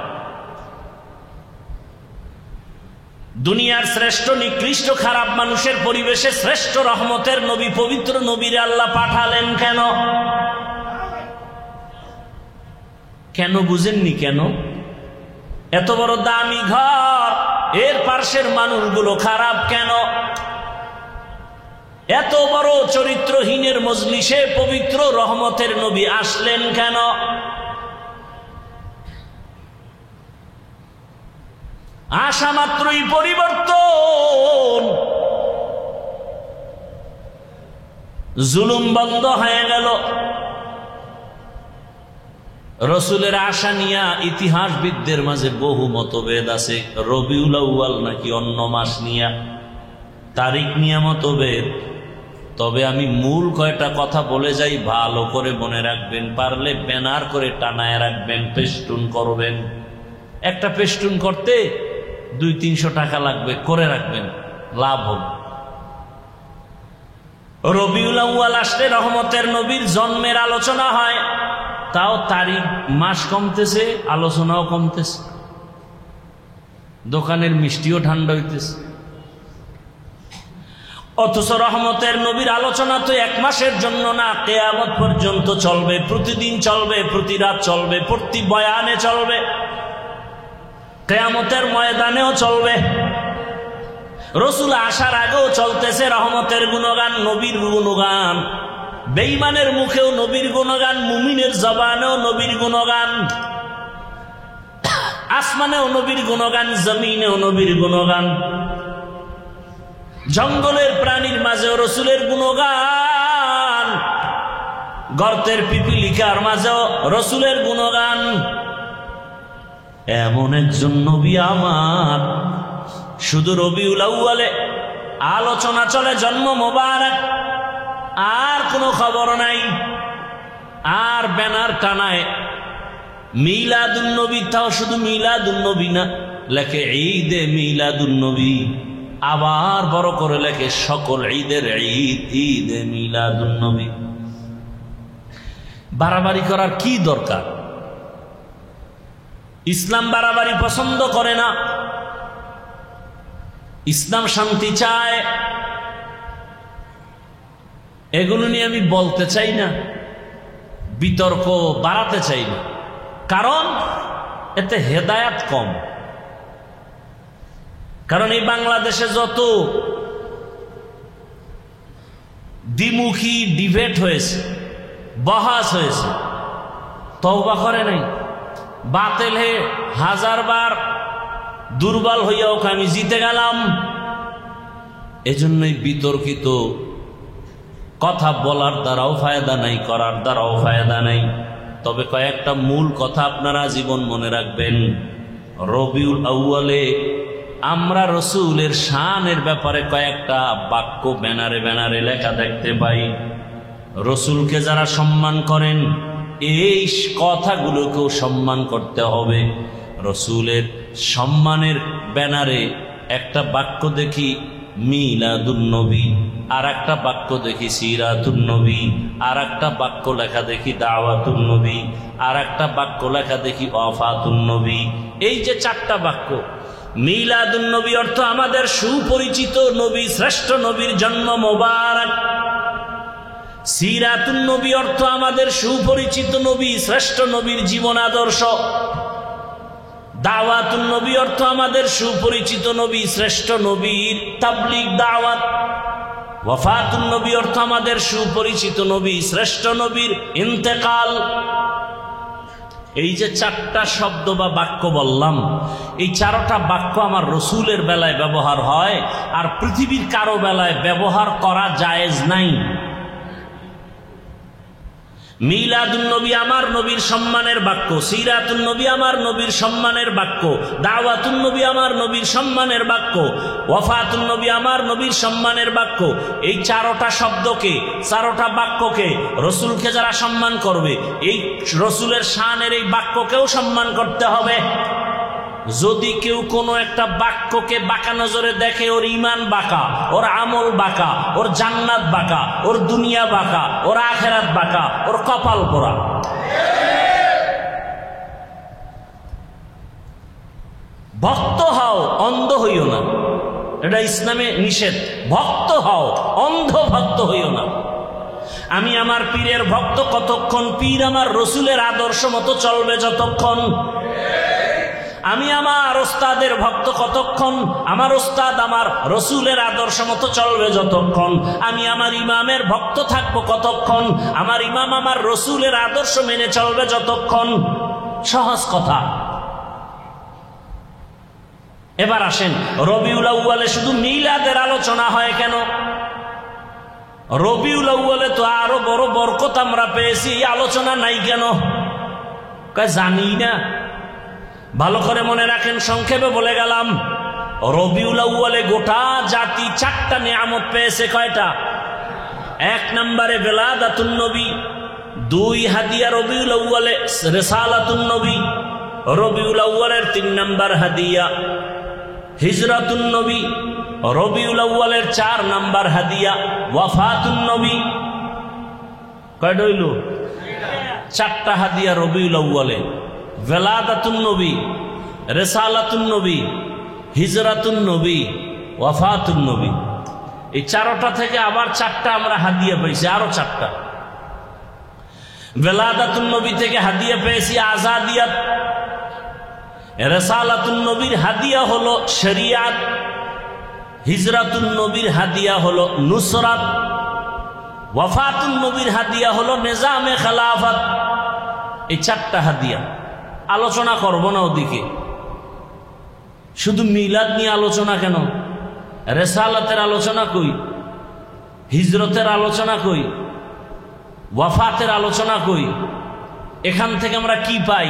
দুনিয়ার শ্রেষ্ঠ নিকৃষ্ট খারাপ মানুষের পরিবেশে শ্রেষ্ঠ রহমতের নবী, পবিত্র নবীরে আল্লাহ পাঠালেন কেন? কেন বুঝেননি? কেন? এত বড় দামি ঘর, এর পার্শ্বের মানুষগুলো খারাপ কেন? এত বড় চরিত্রহীনের মজলিসে পবিত্র রহমতের নবী আসলেন কেন? আসা মাত্রই পরিবর্তন, জুলুম বন্ধ হয়ে গেল। রসুলের আশা নিয়া ইতিহাসবিদদের মাঝে বহু মতভেদ আছে। রবিউল আউয়াল নাকি অন্য মাস নিয়া, তারিখ নিয়া মতভেদ। তবে আমি মূল কয়টা কথা বলে যাই, ভালো করে মনে রাখবেন, পারলে ব্যানার করে টানায় রাখবেন, পেস্টুন করবেন। একটা পেস্টুন করতে 200-300 টাকা লাগবে, করে রাখবেন, লাভ হবে। রবিউল আউয়াল আসলে রহমতের নবীর জন্মের আলোচনা হয়, তাও তারিখ মাস কমতেছে, আলোচনাও কমতেছে, দোকানের মিষ্টিও ঠান্ডা হইতেছে। অথচ রহমতের নবীর আলোচনা তো 1 মাসের জন্য না, কিয়ামত পর্যন্ত চলবে, প্রতিদিন চলবে, প্রতি রাত চলবে, প্রতি বয়ানে চলবে, কিয়ামতের ময়দানেও চলবে। রসুল আসার আগেও চলতেছে রহমতের গুণগান, নবীর গুণগান। বেঈমানের মুখেও নবীর গুণগান, মুমিনের জবানেও নবীর গুণগান, আসমানেও নবীর গুণগান, জমিনেও নবীর গুণগান, জঙ্গলের প্রাণীর মাঝেও রসুলের গুণগান, গর্তের পিপিলিকার মাঝেও রসুলের গুণগান। এমন একজন নবী আমার, শুধু রবিউল আউয়ালে আলোচনা চলে জন্ম মোবারক, আর কোনো খবর নাই। আর ব্যানার টানায় মিলাদুন নবী, তাও শুধু মিলাদুন নবী না, লেখে ঈদে মিলাদুন নবী। আবার বড় করে লেখে সকল ঈদের ঈদ, ঈদে মিলাদুন নবী। বাড়াবাড়ি করার কি দরকার? ইসলাম বাড়াবাড়ি পছন্দ করে না, ইসলাম শান্তি চায়। এগুলো নিয়ে আমি বলতে চাই না, বিতর্ক বাড়াতে চাই না, কারণ এতে হেদায়াত কম। কারণ এই বাংলাদেশে যত দ্বিমুখী ডিবেট হয়েছে, বহাস হয়েছে, তওবা করে নাই। বাতিল হে 1000 বার দুর্বল হইয়াও আমি জিতে গেলাম। এজন্যই বিতর্কিত কথা বলার দ্বারাও ফায়দা নাই, করার দ্বারাও ফায়দা নাই। তবে কয়েকটা মূল কথা আপনারা জীবন মনে রাখবেন। রবিউল আউয়ালে আমরা রসুলের শানের ব্যাপারে কয়েকটা বাক্য ব্যানারে ব্যানারে লেখা দেখতে পাই। রসুলকে যারা সম্মান করেন, এই কথাগুলোকেও সম্মান করতে হবে। রসুলের সম্মানের ব্যানারে একটা বাক্য দেখি, মিলাদুন নবী, আর একটা বাক্য দেখি সিরাতুন নবী, আর একটা বাক্য লেখা দেখি দাওয়াতুন নবী, আর একটা বাক্য লেখা দেখি ওয়াফাতুন নবী। এই যে চারটা বাক্য, মিলাদুন নবী অর্থ আমাদের সুপরিচিত নবী, শ্রেষ্ঠ নবীর জন্ম মোবারক। সিরাতুন নবী অর্থ আমাদের সুপরিচিত নবী, শ্রেষ্ঠ নবীর জীবন আদর্শ। দাওয়াতুন নবী অর্থ আমাদের সুপরিচিত নবী, শ্রেষ্ঠ নবীর তাবলীগ দাওয়াত। ওয়াফাতুন নবী অর্থ আমাদের সুপরিচিত নবী, শ্রেষ্ঠ নবীর ইন্তেকাল। এই যে চারটা শব্দ বা বাক্য বললাম, এই চারটা বাক্য আমার রসুলের বেলায় ব্যবহার হয়, আর পৃথিবীর কারো বেলায় ব্যবহার করা জায়েজ নাই। মিলাদুন নবী আমার নবীর সম্মানের বাক্য, সিরাতুন নবী আমার নবীর সম্মানের বাক্য, দাওয়াতুন নবী আমার নবীর সম্মানের বাক্য, ওয়াফাতুন নবী আমার নবীর সম্মানের বাক্য। এই চারটা শব্দকে, চারটা বাক্যকে, রসুলকে যারা সম্মান করবে, এই রসুলের শানের এই বাক্যকেও সম্মান করতে হবে। যদি কেউ কোনো একটা বাক্যকে বাঁকা নজরে দেখে, ওর ঈমান বাঁকা, ওর আমল বাঁকা, ওর জান্নাত বাঁকা, ওর দুনিয়া বাঁকা, ওর আখিরাত বাঁকা, ওর কপাল পোড়া। ভক্ত হও, অন্ধ হইও না, এটা ইসলামে নিষেধ। ভক্ত হও, অন্ধ ভক্ত হইও না। আমি আমার পীরের ভক্ত কতক্ষণ, পীর আমার রসুলের আদর্শ মতো চলবে যতক্ষণ। আমি আমার ওস্তাদের ভক্ত কতক্ষণ, আমার ওস্তাদ আমার রসুলের আদর্শ মতো চলবে যতক্ষণ। আমি আমার ইমামের ভক্ত থাকবো কতক্ষণ, আমার ইমাম আমার রসুলের আদর্শ মেনে চলবে যতক্ষণ। সহজ কথা। এবার আসেন, রবিউল আউয়ালে শুধু মিলাদের আলোচনা হয় কেন? রবিউল আউয়ালে তো আরো বড় বরকত আমরা পেয়েছি, এই আলোচনা নাই কেন? জানি না। ভালো করে মনে রাখেন, সংক্ষেপে বলে গেলাম। রবিউল আউয়ালে গোটা জাতি চারটা নিয়ামত পেয়েছে। কয়টা? 1 নম্বরে বেলাদাতুন নবী, 2 হাদিয়া রবিউল আউয়ালে রিসালাতুন নবী, রবিউল আউয়ালের 3 নম্বর হাদিয়া হিজরাতুন নবী, রবিউল আউয়ালের 4 নম্বর হাদিয়া ওয়াফাতুন নবী। কয়টা হইল? 4টা হাদিয়া রবিউল আউয়ালে। বেলাদাতুন নবী, রিসালাতুন নবী, হিজরাতুন নবী, ওয়াফাতুন নবী। এই 4টা থেকে আবার 4টা আমরা হাদিয়া পেয়েছি, আরো 4টা। বেলাদাতুন নবী থেকে হাদিয়া পেয়েছি আজাদিয়াত। রিসালাতুন নবীর হাদিয়া হলো শরিয়াত, হিজরাতুন নবীর হাদিয়া হলো নুসরাত, ওয়াফাতুন নবীর হাদিয়া হলো নিজামে খেলাফত। এই 4টা হাদিয়া আলোচনা করব না ওদিকে। শুধু মিলাদ নিয়ে আলোচনা কেন? রেসালাতের আলোচনা কই? হিজরতের আলোচনা কই? ওয়াফাতের আলোচনা কই? এখান থেকে আমরা কি পাই?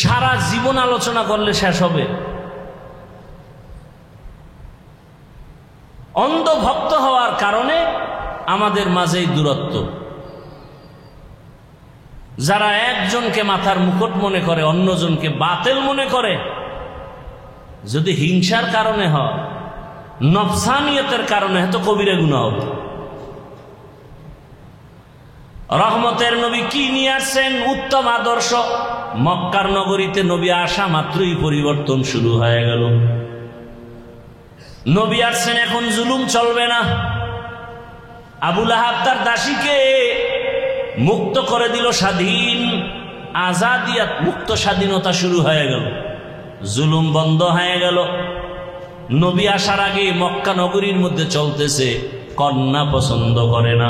সারা জীবন আলোচনা করলে শেষ হবে। অন্ধ ভক্ত হওয়ার কারণে আমাদের মাঝে দূরত্ব। যারা একজনকে মাথার মুকুট মনে করে, অন্যজনকে বাতিল মনে করে, যদি হিংসার কারণে হয়, নফসানিয়তের কারণে হয়, তো কবিরা গুনাহ হবে। রহমতের নবী কি নিয়ে আসছেন? উত্তম আদর্শ। মক্কার নগরীতে নবী আসা মাত্রই পরিবর্তন শুরু হয়ে গেল। নবী আসছেন, এখন জুলুম চলবে না। আবু লাহাব তার দাসীকে মুক্ত করে দিল, স্বাধীন, আজাদিয়াত, মুক্ত স্বাধীনতা শুরু হয়ে গেল, জুলুম বন্ধ হয়ে গেল। নবী আসার আগে মক্কা নগরীর মধ্যে চলতেছে, কন্যা পছন্দ করে না,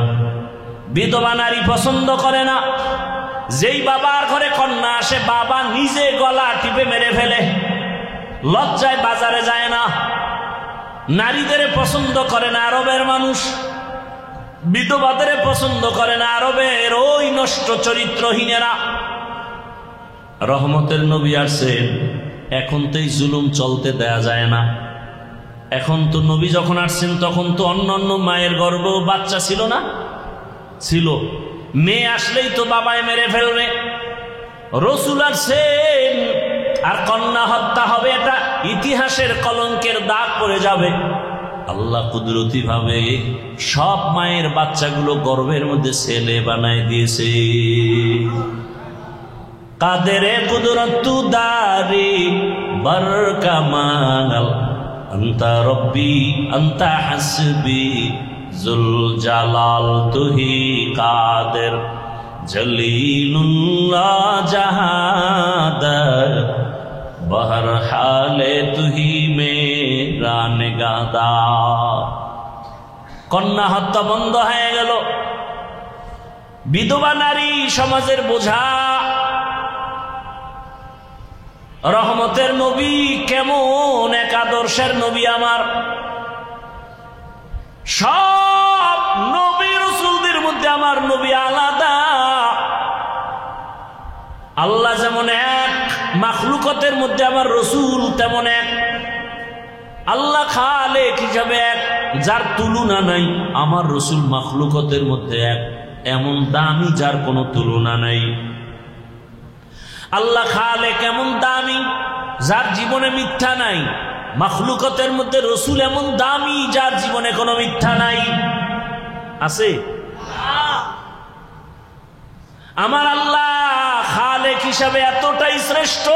বিধবা নারী পছন্দ করে না। যেই বাবার ঘরে কন্যা আসে, বাবা নিজে গলা টিপে মেরে ফেলে, লজ্জায় বাজারে যায় না। নারীদের পছন্দ করে না আরবের মানুষ, বিধবাদের পছন্দ করে না আরবের ওই নষ্ট চরিত্রহীনেরা। রহমতের নবী আসছেন, এখন তো এই জুলুম চলতে দেয়া যায় না। এখন তো নবী যখন আসছেন তখন তো অন্য মায়ের গর্ভে বাচ্চা ছিল না? ছিল। মেয়ে আসলেই তো বাবায় মেরে ফেলবে। রসুল আসছেন, আর কন্যা হত্যা হবে, এটা ইতিহাসের কলঙ্কের দাগ পড়ে যাবে। আল্লাহ কুদরতি ভাবে সব মায়ের বাচ্চাগুলো গর্ভের মধ্যে ছেলে বানায় দিয়েছে। কাদেরে কুদরতু দারি বরকামাল আন্তা রব্বি আন্তা হাসবি জুল জালাল তুহি কাদের জলিলুল্লাহ জাহাদার বহর হালে তুহি মেরা নিগাহদার। কন্যা হত্যা বন্ধ হয়ে গেল। বিধবা নারী সমাজের বোঝা। রহমতের নবী কেমন এক আদর্শের নবী আমার। সব নবী রাসূলদের মধ্যে আমার নবী আলাদা। আল্লাহ যেমন এক, মাখলুকতের মধ্যে আমার রসুল তেমন এক। আল্লাহ খালেক হিসাবে এক, যার তুলনা নাই। আমার রসুল মাখলুকতের মধ্যে এক, এমন দামি যার কোনো তুলনা নাই। আল্লাহ খালেক এমন দামি যার জীবনে মিথ্যা নাই। মাখলুকতের মধ্যে রসুল এমন দামি যার জীবনে কোনো মিথ্যা নাই। আছে? আমার আল্লাহ খালেক হিসাবে এতটাই শ্রেষ্ঠ,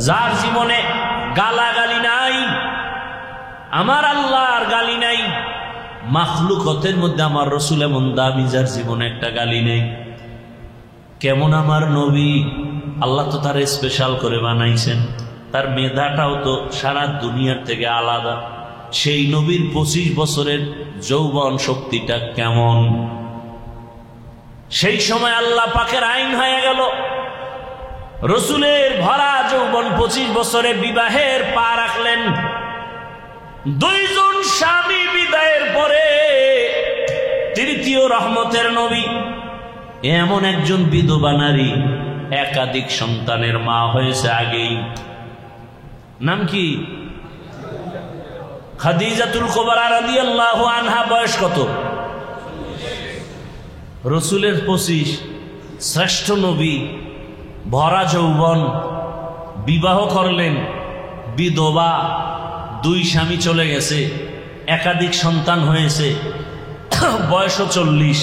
যার জীবনে গালাগালি নাই। আমার আল্লাহর গালি নাই। মাখলুকতের মধ্যে আমার রসুল এমন দামি যার জীবনে একটা গালি নেই। কেমন আমার নবী! আল্লাহ তো তার স্পেশাল করে বানাইছেন। তার মেধাটাও তো সারা দুনিয়ার থেকে আলাদা। সেই নবীর 25 বছরের যৌবন শক্তিটা কেমন! সেই সময় আল্লাহ পাকের আইন হয়ে গেল, রসুলের ভরা যৌবন 25 বছরে বিবাহের পা রাখলেন। 2 জন স্বামী বিদায়ের পরে তৃতীয় রহমতের নবী এমন একজন বিধবা নারী, একাধিক সন্তানের মা হয়েছে আগেই। নাম কি? খাদিজাতুল কুবরা রাদিয়াল্লাহু আনহা। বয়স কত? রসুলের 25, শ্রেষ্ঠ নবী, ভরা যৌবন, বিবাহ করলেন, বিধবা, 2 স্বামী চলে গেছে, একাধিক সন্তান হয়েছে, বয়স 40।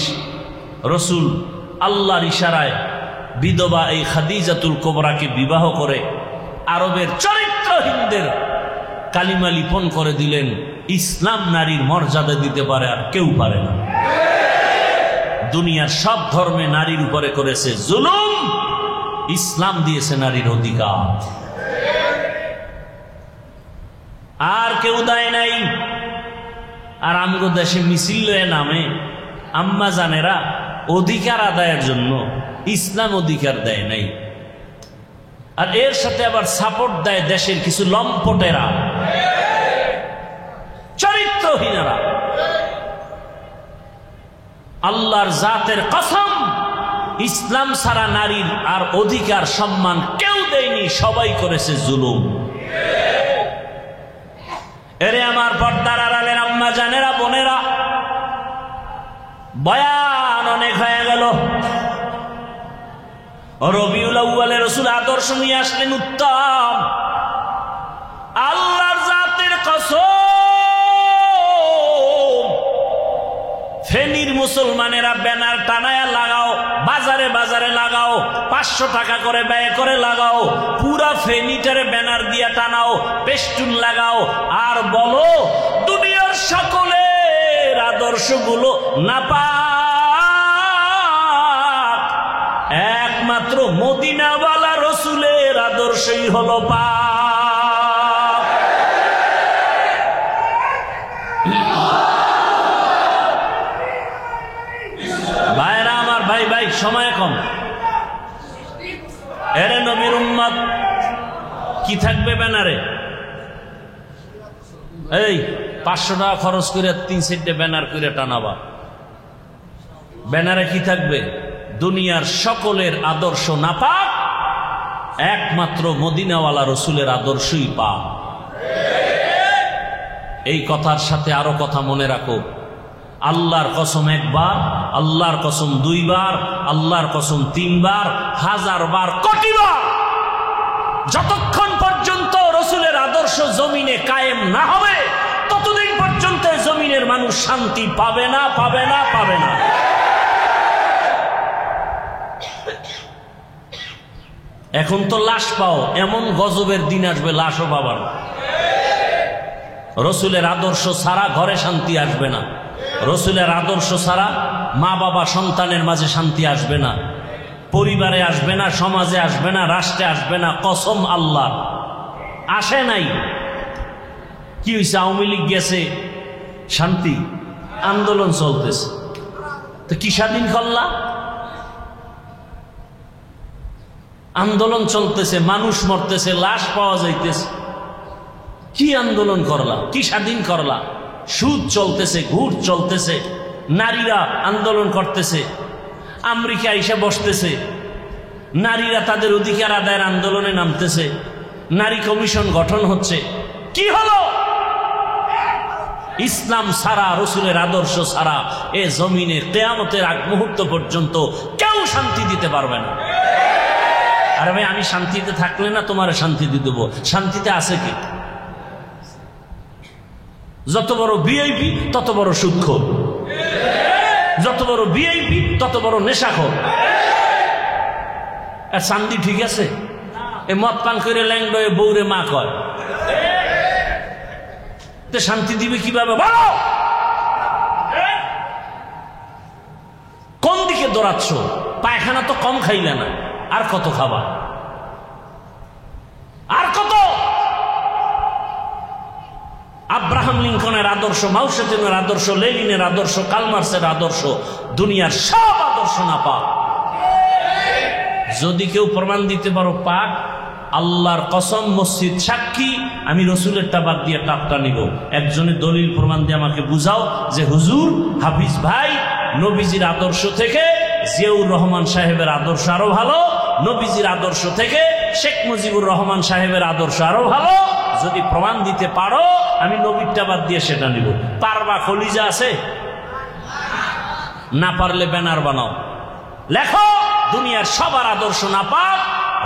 রসুল আল্লাহর ইশারায় বিধবা এই খাদিজাতুল কুবরাকে বিবাহ করে আরবের চরিত্রহীনদের কালিমা লিপন করে দিলেন। ইসলাম নারীর মর্যাদা দিতে পারে আর কেউ পারে না। দুনিয়ার সব ধর্মে নারীর উপরে করেছে জুলুম, ইসলাম দিয়েছে নারীর অধিকার। আর কেউ দেয় নাই। আর আমগো দেশে মিছিল লয়ে নামে আম্মা জানেরা অধিকার আদায়ের জন্য। ইসলাম অধিকার দেয় নাই। আর এর সাথে আবার সাপোর্ট দেয় দেশের কিছু লম্পটেরা, চরিত্রহীনেরা। আল্লাহর জাতের কসম, ইসলাম ছাড়া নারীর আর অধিকার সম্মান কেউ দেয়নি, সবাই করেছে জুলুম। এরে আমার পর্দার আড়ালের আম্মা জানেরা, বোনেরা, বয়ান অনেক হয়ে গেল। রবিউল আউয়ালে রাসূল আদর্শ নিয়ে আসলেন উত্তম। আল্লাহর জাতের কসম, ফেনীর মুসলমানেরা ব্যানার টানায়া লাগাও, বাজারে বাজারে লাগাও, 500 টাকা করে ব্যয় করে লাগাও, পুরা ফেনীটারে ব্যানার দিয়া টানাও, পেস্টুন লাগাও, আর বলো দুনিয়ার সকলের আদর্শগুলো নাপাক, একমাত্র মদিনাওয়ালা রসুলের আদর্শই হলো পাক। ভাইরা আমার, ভাই ভাই সময় কম। এরে নবীর উম্মত, কি থাকবে ব্যানারে? এই 500 টাকা খরচ করে 3-4টে ব্যানার করে টানাবা। ব্যানারে কি থাকবে? দুনিয়ার সকলের আদর্শ নাপাক, একমাত্র মদিনাওয়ালা রসুলের আদর্শই পাক। এই কথার সাথে আরো কথা মনে রাখো, আল্লাহর কসম একবার, আল্লাহর কসম দুইবার, আল্লাহর কসম তিনবার, 1000 বার, কোটি বার, যতক্ষণ পর্যন্ত রসুলের আদর্শ জমিনে কায়েম না হবে ততদিন পর্যন্ত জমিনের মানুষ শান্তি পাবে না, পাবে না, পাবে না। এখন তো লাশ পাও, এমন গজবের দিন আসবে লাশও পাবা না। রসুলের আদর্শ ছাড়া ঘরে শান্তি আসবে না, রসুলের আদর্শ ছাড়া মা বাবা সন্তানের মাঝে শান্তি আসবে না, পরিবারে আসবে না, সমাজে আসবে না, রাষ্ট্রে আসবে না। কসম আল্লাহ, আসে নাই। কি হয়েছে? আওয়ামী লীগ গেছে, শান্তি, আন্দোলন চলতেছে, তো কি স্বাধীন করলা? আন্দোলন চলতেছে, মানুষ মরতেছে, লাশ পাওয়া যাইতেছে, কি আন্দোলন করলা? কি স্বাধীন করলা? সুদ চলতেছে, ঘুষ চলতেছে, নারীরা আন্দোলন করতেছে, আমেরিকা এসে বসতেছে, নারীরা তাদের অধিকার আদায়ের আন্দোলনে নামতেছে, নারী কমিশন গঠন হচ্ছে। কি হলো? ইসলাম ছাড়া, রসুলের আদর্শ ছাড়া এ জমিনে কিয়ামতের আগ মুহূর্ত পর্যন্ত কেউ শান্তি দিতে পারবে না। আরে ভাই, আমি শান্তিতে থাকলে না তোমার শান্তি দিয়ে দেবো। শান্তিতে আছে কি? যত বড় ভিআইপি তত বড় সুদখোর, যত বড় ভিআইপি তত বড় নেশাখোর। শান্তি ঠিক আছে? এ মদ পান করে ল্যাংডয়ে বউরে মা কয়, তে শান্তি দিবে কিভাবে বলো? কোন দিকে দৌড়াচ্ছ? পায়খানা তো কম খাইলে না, আর কত খাবা? আর কত? আব্রাহাম লিঙ্কনের আদর্শ, মাও সেতুনের আদর্শ, লেনিনের আদর্শ, কালমার্সের আদর্শ, দুনিয়ার সব আদর্শ না পাক। যদি কেউ প্রমাণ দিতে পারো পাক, আল্লাহর কসম, মসজিদ সাক্ষী, আমি রসুলেরটা বাদ দিয়ে টাপটা নিব। একজনের দলিল প্রমাণ দিয়ে আমাকে বুঝাও যে হুজুর, হাফিজ ভাই, নবীজির আদর্শ থেকে জিয়াউর রহমান সাহেবের আদর্শ আরো ভালো, নবীজির আদর্শ থেকে শেখ মুজিবুর রহমান সাহেবের আদর্শ আরো ভালো। যদি প্রমাণ দিতে পারো, আমি নবীরটা বাদ দিয়ে সেটা নিব। পারবা? কলিজা আছে? না পারলে ব্যানার বানাও, লেখো দুনিয়ার সবার আদর্শ না পাক,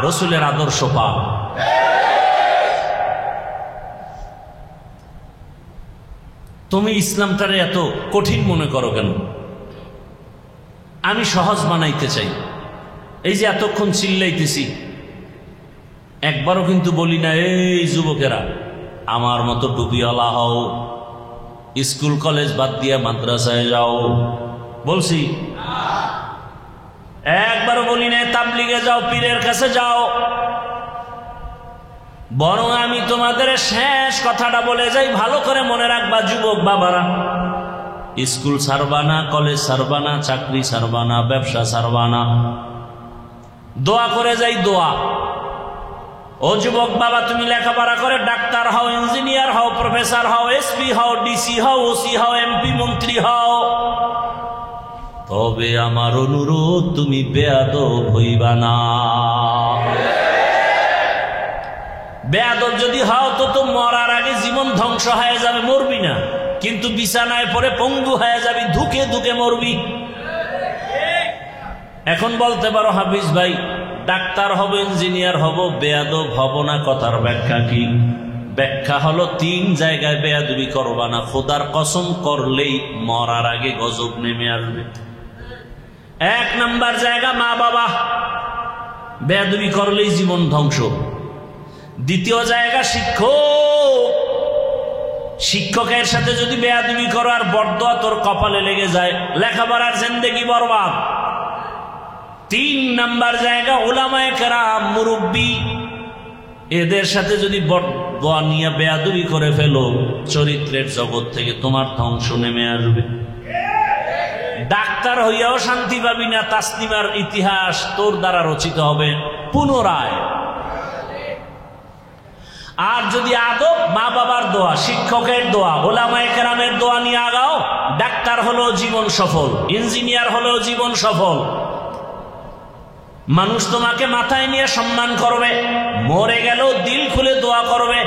রসুলের আদর্শ পাক। তুমি ইসলামটারে এত কঠিন মনে করো কেন? আমি সহজ বানাইতে চাই। এই যে এতক্ষণ চিল্লাইতেছি, একবারও কিন্তু বলি না এই যুবকেরা আমার মতো টুপিওয়ালা হও, স্কুল কলেজ বাদ দিয়ে মাদ্রাসায় যাও, বলছি? একবারও বলি না তাবলিগে যাও, পীরের কাছে যাও। বরং আমি তোমাদের শেষ কথাটা বলে যাই, ভালো করে মনে রাখবা যুবক বাবারা, স্কুল ছাড়বা না, কলেজ ছাড়বা না, চাকরি ছাড়বা না, ব্যবসা ছাড়বা না। দোয়া করে যাই, দোয়া। ও যুবক বাবা, তুমি লেখাপড়া করে ডাক্তার হও, ইঞ্জিনিয়ার হও, প্রফেসর হও, এসপি হও, ডিসি হও, ওসি হও, এমপি মন্ত্রী হও, তবে আমার অনুরোধ তুমি বেয়াদব হইবা না। বেয়াদব যদি হও তো মরার আগে জীবন ধ্বংস হয়ে যাবে, মরবি না, কিন্তু বিছানায় পরে পঙ্গু হয়ে যাবি, ধুকে ধুকে মরবি। এখন বলতে পারো হাফিজ ভাই, ডাক্তার হব, ইঞ্জিনিয়ার হব, বেয়াদব হব না, কথার ব্যাখ্যা কি? ব্যাখ্যা হলো 3 জায়গায় বেয়াদবি করবা না। খোদার কসম করলেই মরার আগে গজব নেমে আসবে। 1 নাম্বার জায়গা মা বাবা, বেয়াদবি করলেই জীবন ধ্বংস। 2য় জায়গা শিক্ষক, শিক্ষকের সাথে যদি বেয়াদবি করো আর বরদোয়া তোর কপালে লেগে যায়, লেখাপড়ার জিন্দেগি বরবাদ। 3 নাম্বার জায়গা উলামায়ে কেরাম, মুরব্বী, এদের সাথে যদি বরদোয়া নিয়ে বেয়াদবি করে ফেলো, চরিত্রের জগৎ থেকে তোমার ধ্বংস নেমে আসবে। ডাক্তার হইয়াও শান্তি পাবি না, তাসলিমার ইতিহাস তোর দ্বারা রচিত হবে পুনরায়। আর যদি আদব, মা বাবার দোয়া, শিক্ষকের দোয়া, উলামায়ে কেরামের দোয়া নিয়ে আগাও, ডাক্তার হলেও জীবন সফল, ইঞ্জিনিয়ার হলেও জীবন সফল। মানুষ তোমাকে মাথায় নিয়ে সম্মান করবে, মরে গেলেও দিল খুলে দোয়া করবে।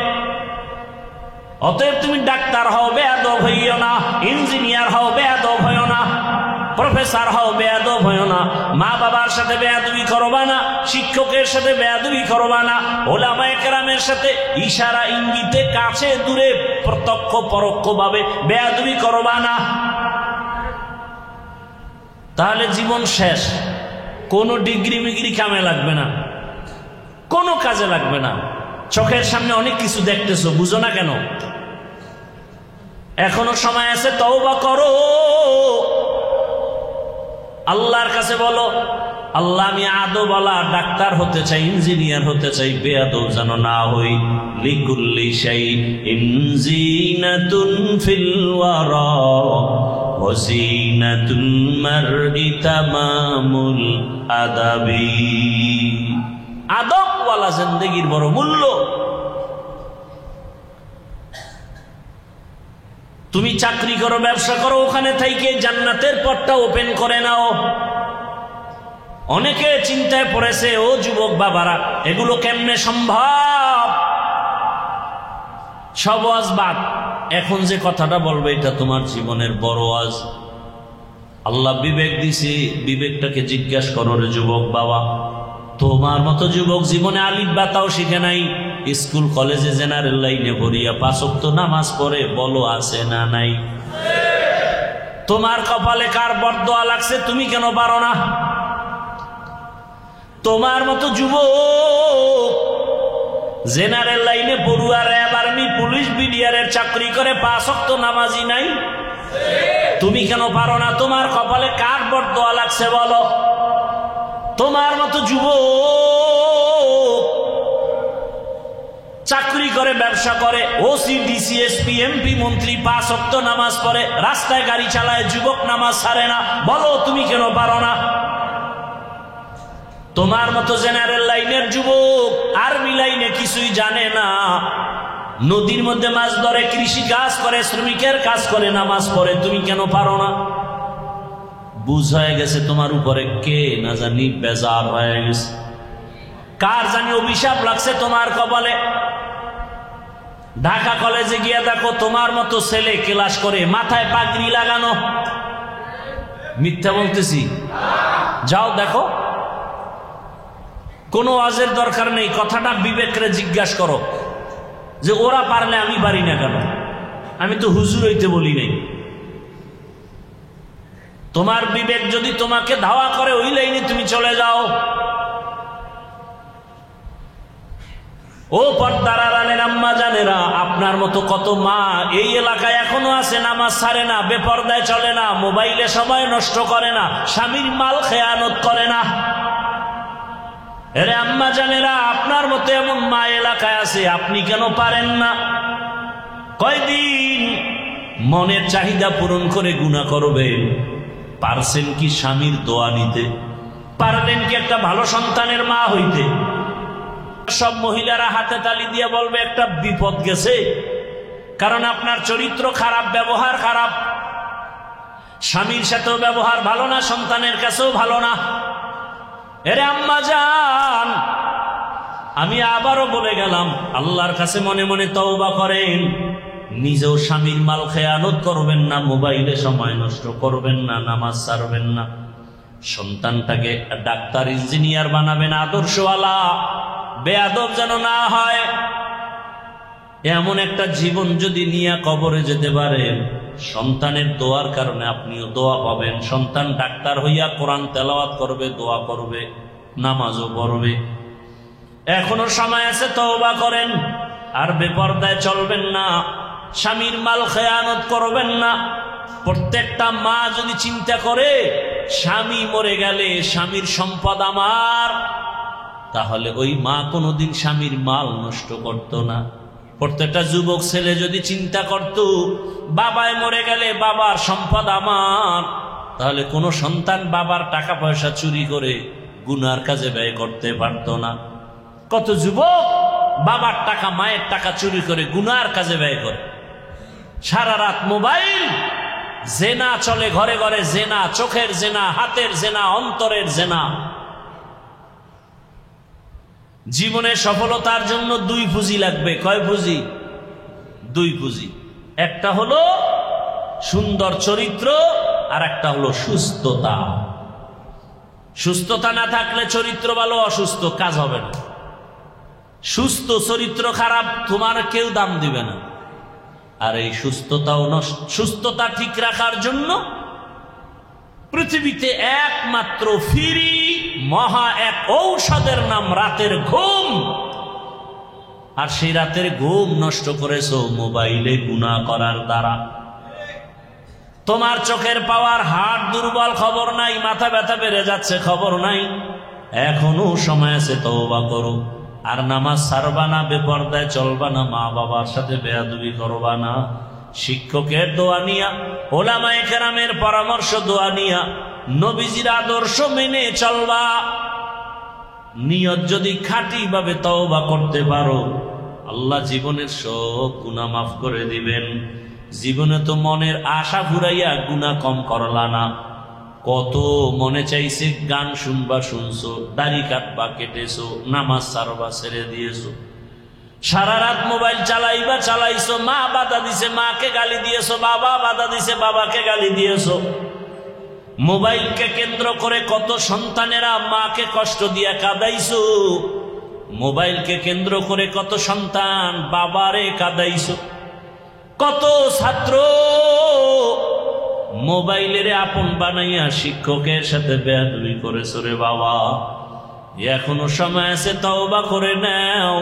অতএব তুমি ডাক্তার হও, বেয়াদব হইও না। ইঞ্জিনিয়ার হও, বেয়াদব হইও না। প্রফেসর হও, বেয়াদব হইও না। মা বাবার সাথে বেয়াদবি করবা না, শিক্ষকের সাথে বেয়াদবি করবা না, ওলামায়ে কেরামের সাথে ইশারা ইঙ্গিতে কাছে দূরে প্রত্যক্ষ পরোক্ষ ভাবে বেয়াদবি করবা না। তাহলে জীবন শেষ। কোনো ডিগ্রি মিগ্রি কামে লাগবে না, কোনো কাজে লাগবে না। চোখের সামনে অনেক কিছু দেখতেছো, বুঝো না কেন? এখনো সময় আছে, তওবা করো, আল্লাহর কাছে বলো, আল্লাহ আমি আদবওয়ালা ডাক্তার হতে চাই, ইঞ্জিনিয়ার হতে চাই, বেয়াদব যেন না হই। লিকুল্লি শাইইন জিনাতুন ফিল ওয়ারা ওয়া জিনাতুল মারই তামামুল আদাবি। আদবওয়ালা জিন্দেগির বড় মূল্য। তুমি চাকরি করো, ব্যবসা করো, ওখানে থেকে জান্নাতের পথটা ওপেন করে নাও। অনেকে চিন্তায় পড়েছে, ও যুবক বাবারা, এগুলো কেমনে সম্ভব? সব ওয়াজ বাদ, এখন যে কথাটা বলবে এটা তোমার জীবনের বড় ওয়াজ। আল্লাহ বিবেক দিছে, বিবেকটাকে জিজ্ঞাসা করো রে যুবক বাবা। তোমার মতো যুবক জীবনে আলিফ বা তাও শিখে নাই, স্কুল কলেজে জেনারেল লাইনে ভরিয়া 5 ওয়াক্ত নামাজ পড়ে, বলো আছে না নাই? তোমার কপালে কার বরদোয়া লাগছে, তুমি কেন পারো না? তোমার মতো যুবক জেনারেল লাইনে পড়ুয়া, র্যাব, আর্মি, পুলিশ, বিডিআরের চাকরি করে, 5 ওয়াক্ত নামাজি নাই, তুমি কেন পারো না? তোমার কপালে কার বরদোয়া লাগছে বলো? তোমার মতো যুবক চাকরি করে, ব্যবসা করে, ওসি, ডিসি, এসপি, এমপি, মন্ত্রী, 5 ওয়াক্ত নামাজ পড়ে, রাস্তায় গাড়ি চালায়, যুবক নামাজ ছাড়ে না, বলো তুমি কেন পারো না? তোমার মতো জেনারেল লাইনের যুবক আর্মি লাইনে কিছুই জানে না, নদীর মধ্যে মাছ ধরে, কৃষি কাজ করে, শ্রমিকের কাজ করে, নামাজ পড়ে, তুমি কেন পারো না? বুঝ হয়ে গেছে তোমার উপরে কে না জানি বেজার হয়ে গেছে, কার জানি অভিশাপ লাগছে তোমার কপালে। ঢাকা কলেজে গিয়ে দেখো তোমার মতো ছেলে ক্লাস করে, মাথায় পাগড়ি লাগানো। মিথ্যা বলতেছি? যাও দেখো, কোনো ওয়াজের দরকার নেই, কথাটা বিবেকরে জিজ্ঞাসা করো যে ওরা পারলে আমি পারি না কেন? আমি তো হুজুর হইতে বলি নাই। তোমার বিবেক যদি তোমাকে ধাওয়া করে, ওই লাইনে তুমি চলে যাও। ও পর্দার আড়ালের আম্মা জানেরা, আপনার মতো কত মা এই এলাকায় এখনো আছে, নামাজ ছাড়ে না, বেপর্দায় চলে না, মোবাইলে সময় নষ্ট করে না, স্বামীর মাল খেয়ানত করে না। এরে আম্মা জানেরা, আপনার মতো এমন মা এলাকায় আছে, আপনি কেন পারেন না? কয়দিন মনের চাহিদা পূরণ করে গুনাহ করবেন? পারছেন কি স্বামীর দোয়া নিতে? পারলেন কি একটা ভালো সন্তানের মা হইতে? সব মহিলারা হাতে তালি দিয়ে বলবে একটা বিপদ গেছে, কারণ আপনার চরিত্র খারাপ, ব্যবহার খারাপ, স্বামীর সাথেও ব্যবহার ভালো না, সন্তানের কাছেও ভালো না। এরে আম্মা জান, আমি আবারও বলে গেলাম, আল্লাহর কাছে মনে মনে তওবা করেন, নিজেও স্বামীর মাল খেয়ানত করবেন না, মোবাইলে সময় নষ্ট করবেন না, নামাজ ছাড়বেন না, সন্তানটাকে ডাক্তার, ইঞ্জিনিয়ার বানাবেন, আদর্শওয়ালা, বেয়াদব যেন না হয়। এমন একটা জীবন যদি নিয়ে কবরে যেতে পারেন, সন্তানের দোয়ার কারণে আপনিও দোয়া পাবেন। সন্তান ডাক্তার হইয়া কোরআন তেলাওয়াত করবে, দোয়া করবে, নামাজও পড়বে। এখনো সময় আছে, তওবা করেন, আর বেপরদায় চলবেন না, স্বামীর মাল খেয়ানত করবেন না। প্রত্যেকটা মা যদি চিন্তা করে স্বামী মরে গেলে স্বামীর সম্পদ আমার, তাহলে ওই মা কোনোদিন স্বামীর মাল নষ্ট করত না। প্রত্যেকটা যুবক ছেলে যদি চিন্তা করত বাবায় মরে গেলে বাবার সম্পদ আমার, তাহলে কোনো সন্তান বাবার টাকা পয়সা চুরি করে গুনার কাজে ব্যয় করতে পারত না। কত যুবক বাবার টাকা, মায়ের টাকা চুরি করে গুনার কাজে ব্যয় করে। সারা রাত মোবাইল, জেনা চলে ঘরে ঘরে, জেনা, চোখের জেনা, হাতের জেনা, অন্তরের জেনা। জীবনে সফলতার জন্য 2 পুঁজি লাগবে। কয় পুঁজি? দুই পুঁজি, একটা হলো সুন্দর চরিত্র আর একটা হলো সুস্থতা। সুস্থতা না থাকলে চরিত্র ভালো, অসুস্থ কাজ হবে না। সুস্থ চরিত্র খারাপ, তোমার কেউ দাম দিবে না। আর এই সুস্থতা ঠিক রাখার জন্য পৃথিবীতে একমাত্র ফ্রি মহা এক ঔষধের নাম রাতের ঘুম। আর সেই রাতের ঘুম নষ্ট করেছো মোবাইলে গুনাহ করার দ্বারা। তোমার চোখের পাওয়ার, হাড় দুর্বল, খবর নাই, মাথা ব্যথা বেড়ে যাচ্ছে, খবর নাই। এখনো সময় আছে, তওবা করো। আর নামাজ ছাড়বা না, বেপরদায় চলবা না, মা বাবার সাথে বেয়াদবি করবা না, শিক্ষকের দোয়া নিয়া, ওলামায়ে কেরামের পরামর্শ দোয়া নিয়া, নবীজির আদর্শ মেনে চলবা। নিয়ত যদি খাঁটি ভাবে তওবা করতে পারো, আল্লাহ জীবনের সব গুনাহ মাফ করে দিবেন। জীবনে তো মনের আশা ঘুরাইয়া গুনাহ কম করলা না। কত মনে চাইছে গান শুনবা, শুনছো, দাড়ি কাটবা, কেটেছো, নামাজ ছাড়বা, ছেড়ে দিয়েছো, সারা রাত মোবাইল চালাইবা, চালাইছো, মা বাধা দিছে, মাকে গালি দিয়েছো, বাবা বাধা দিছে, বাবাকে গালি দিয়েছো। মোবাইলকে কেন্দ্র করে কত সন্তানেরা মাকে কষ্ট দিয়া কাঁদাইছো। মোবাইলকে কেন্দ্র করে কত সন্তান বাবারে কাঁদাইছো। কত ছাত্র মোবাইলের আপন বানাইয়া শিক্ষকের সাথে বেয়াদবি করেছো রে বাবা। এখনো সময় আছে, তওবা করে নাও।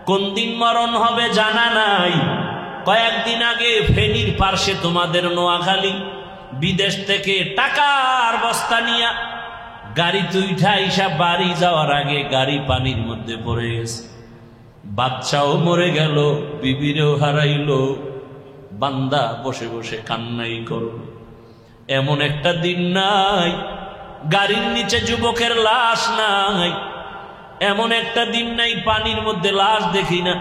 কোন দিন মরণ হবে জানা নাই। কয়েকদিন আগে ফেনীর পার্শ্বে তোমাদের নোয়াখালী বিদেশ থেকে টাকার বস্তা নিয়া গাড়িতে উঠা ইসা বাড়ি যাওয়ার আগে গাড়ি পানির মধ্যে পড়ে গেছে। বাচ্চাও মরে গেল, বিবিরেও হারাইলো। বান্দা বসে বসে কান্নাই করবে। এমন একটা দিন নাই গাড়ির নিচে যুবকের লাশ নাই। এমন একটা দিন নাই পানির মধ্যে লাশ দেখি না।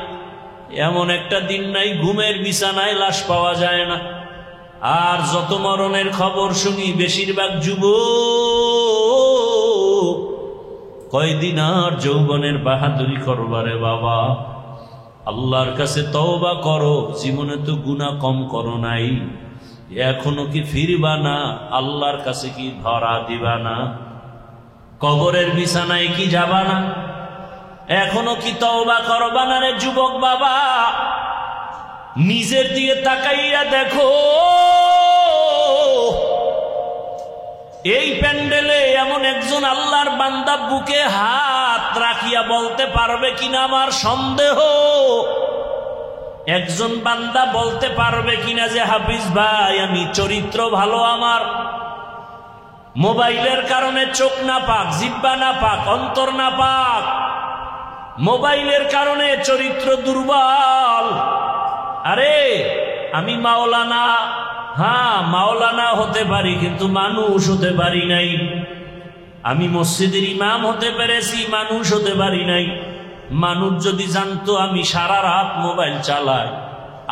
এমন একটা দিন নাই ঘুমের বিছানায় লাশ পাওয়া যায় না। আর যত মরণের খবর শুনি বেশিরভাগ যুবক। কয়দিন আর যৌবনের বাহাদুরি করবারে বাবা। আল্লাহর কাছে তওবা করো। জীবনে তো গুনাহ কম করো নাই, এখনো কি ফিরবা না? আল্লাহর কাছে কি ধরা দিবা না? কবরের বিছানায় কি যাবা না? এখনো কি তওবা করবা না রে যুবক বাবা? নিজের দিকে তাকাইয়া দেখো। এই প্যান্ডেলে এমন একজন আল্লাহর বান্দা বুকে হাত রাখিয়া বলতে পারবে কিনা আমার সন্দেহ। একজন বান্দা বলতে পারবে কিনা যে হাফিজ ভাই আমি চরিত্র ভালো, আমার মোবাইলের কারণে চোখ না পাক, জিহ্বা না পাক, অন্তর না পাক, মোবাইলের কারণে চরিত্র দুর্বল। আরে আমি মাওলানা, হ্যাঁ মাওলানা হতে পারি, কিন্তু মানুষ হতে পারি নাই। আমি মসজিদের ইমাম হতে পেরেছি, মানুষ হতে পারি নাই। মানুষ যদি জানতো আমি সারা রাত মোবাইল চালাই,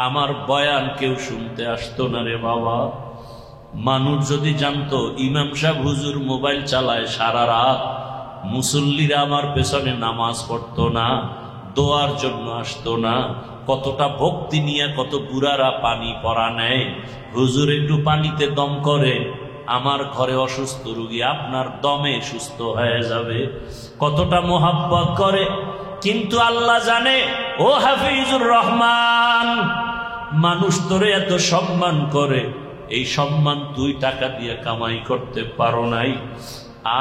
আমার বয়ান কেউ শুনতে আসতো না রে বাবা। মানুষ যদি জানতো ইমাম সাহেব হুজুর মোবাইল চালায় সারা রাত, মুসল্লিরা আমার পেছনে নামাজ পড়তো না, দোয়ার জন্য আসতো না। কতটা ভক্তি নিয়ে কত বুড়ারা পানি পরা নেয়। হুজুর একটু পানিতে দম করে, আমার ঘরে অসুস্থ রোগী আপনার দমে সুস্থ হয়ে যাবে। কতটা মোহাব্বত করে। কিন্তু আল্লাহ জানে, ও হাফিজুর রহমান, মানুষ তোরে এত সম্মান করে, এই সম্মান তুই টাকা দিয়ে কামাই করতে পারো নাই।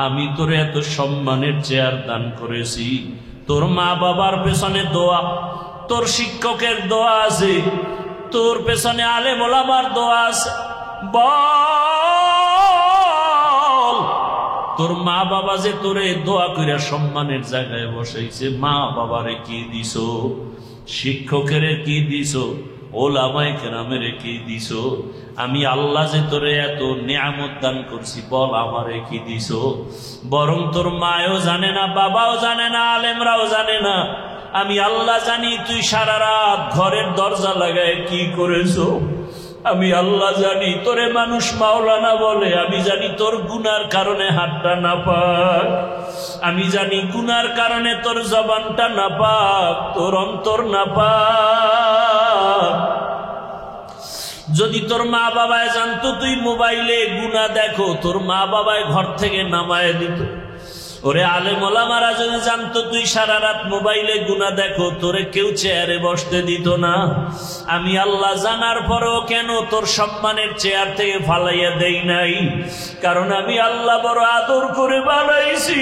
আমি তোরে এত সম্মানের চেয়ার দান করেছি। তোর মা বাবার পেছনে দোয়া, তোর শিক্ষকের দোয়া আছে, তোর পেছনে আলেম ওলামার দোয়া আছে। বল, তোর মা বাবা যে তোরে দোয়া করে সম্মানের জায়গায় বসাইছে, মা বাবারে কি দিছো? শিক্ষকের কি দিছো? ওলামায়ে কেরামের কি দিছো? আমি আল্লাহ যে তোরে এত নিয়ামত দান করছি, বল আমারে কি দিছো? বরং তোর মায়ও জানে না, বাবাও জানে না, আলেমরাও জানে না, আমি আল্লাহ জানি তুই সারা রাত ঘরের দরজা লাগায় কি করেছো। আমি আল্লাহ জানি তোরে মানুষ মাওলানা বলে, আমি জানি তোর গুনার কারণে হাতটা না পাক, আমি জানি গুনার কারণে তোর জবানটা না পাক, তোর অন্তর না পাক। যদি তোর মা বাবায় জানতো তুই মোবাইলে গুনাহ দেখো, তোর মা বাবায় ঘর থেকে নামায় দিত। ওরে আলেম ওলামারা যদি জানতো তুই সারা রাত মোবাইলে গুনাহ দেখো, তোরে কেউ চেয়ারে বসতে দিত না। আমি আল্লাহ জানার পরেও কেন তোর সম্মানের চেয়ার থেকে ফালাইয়া দেই নাই? কারণ আমি আল্লাহ বড় আদর করে বানাইছি।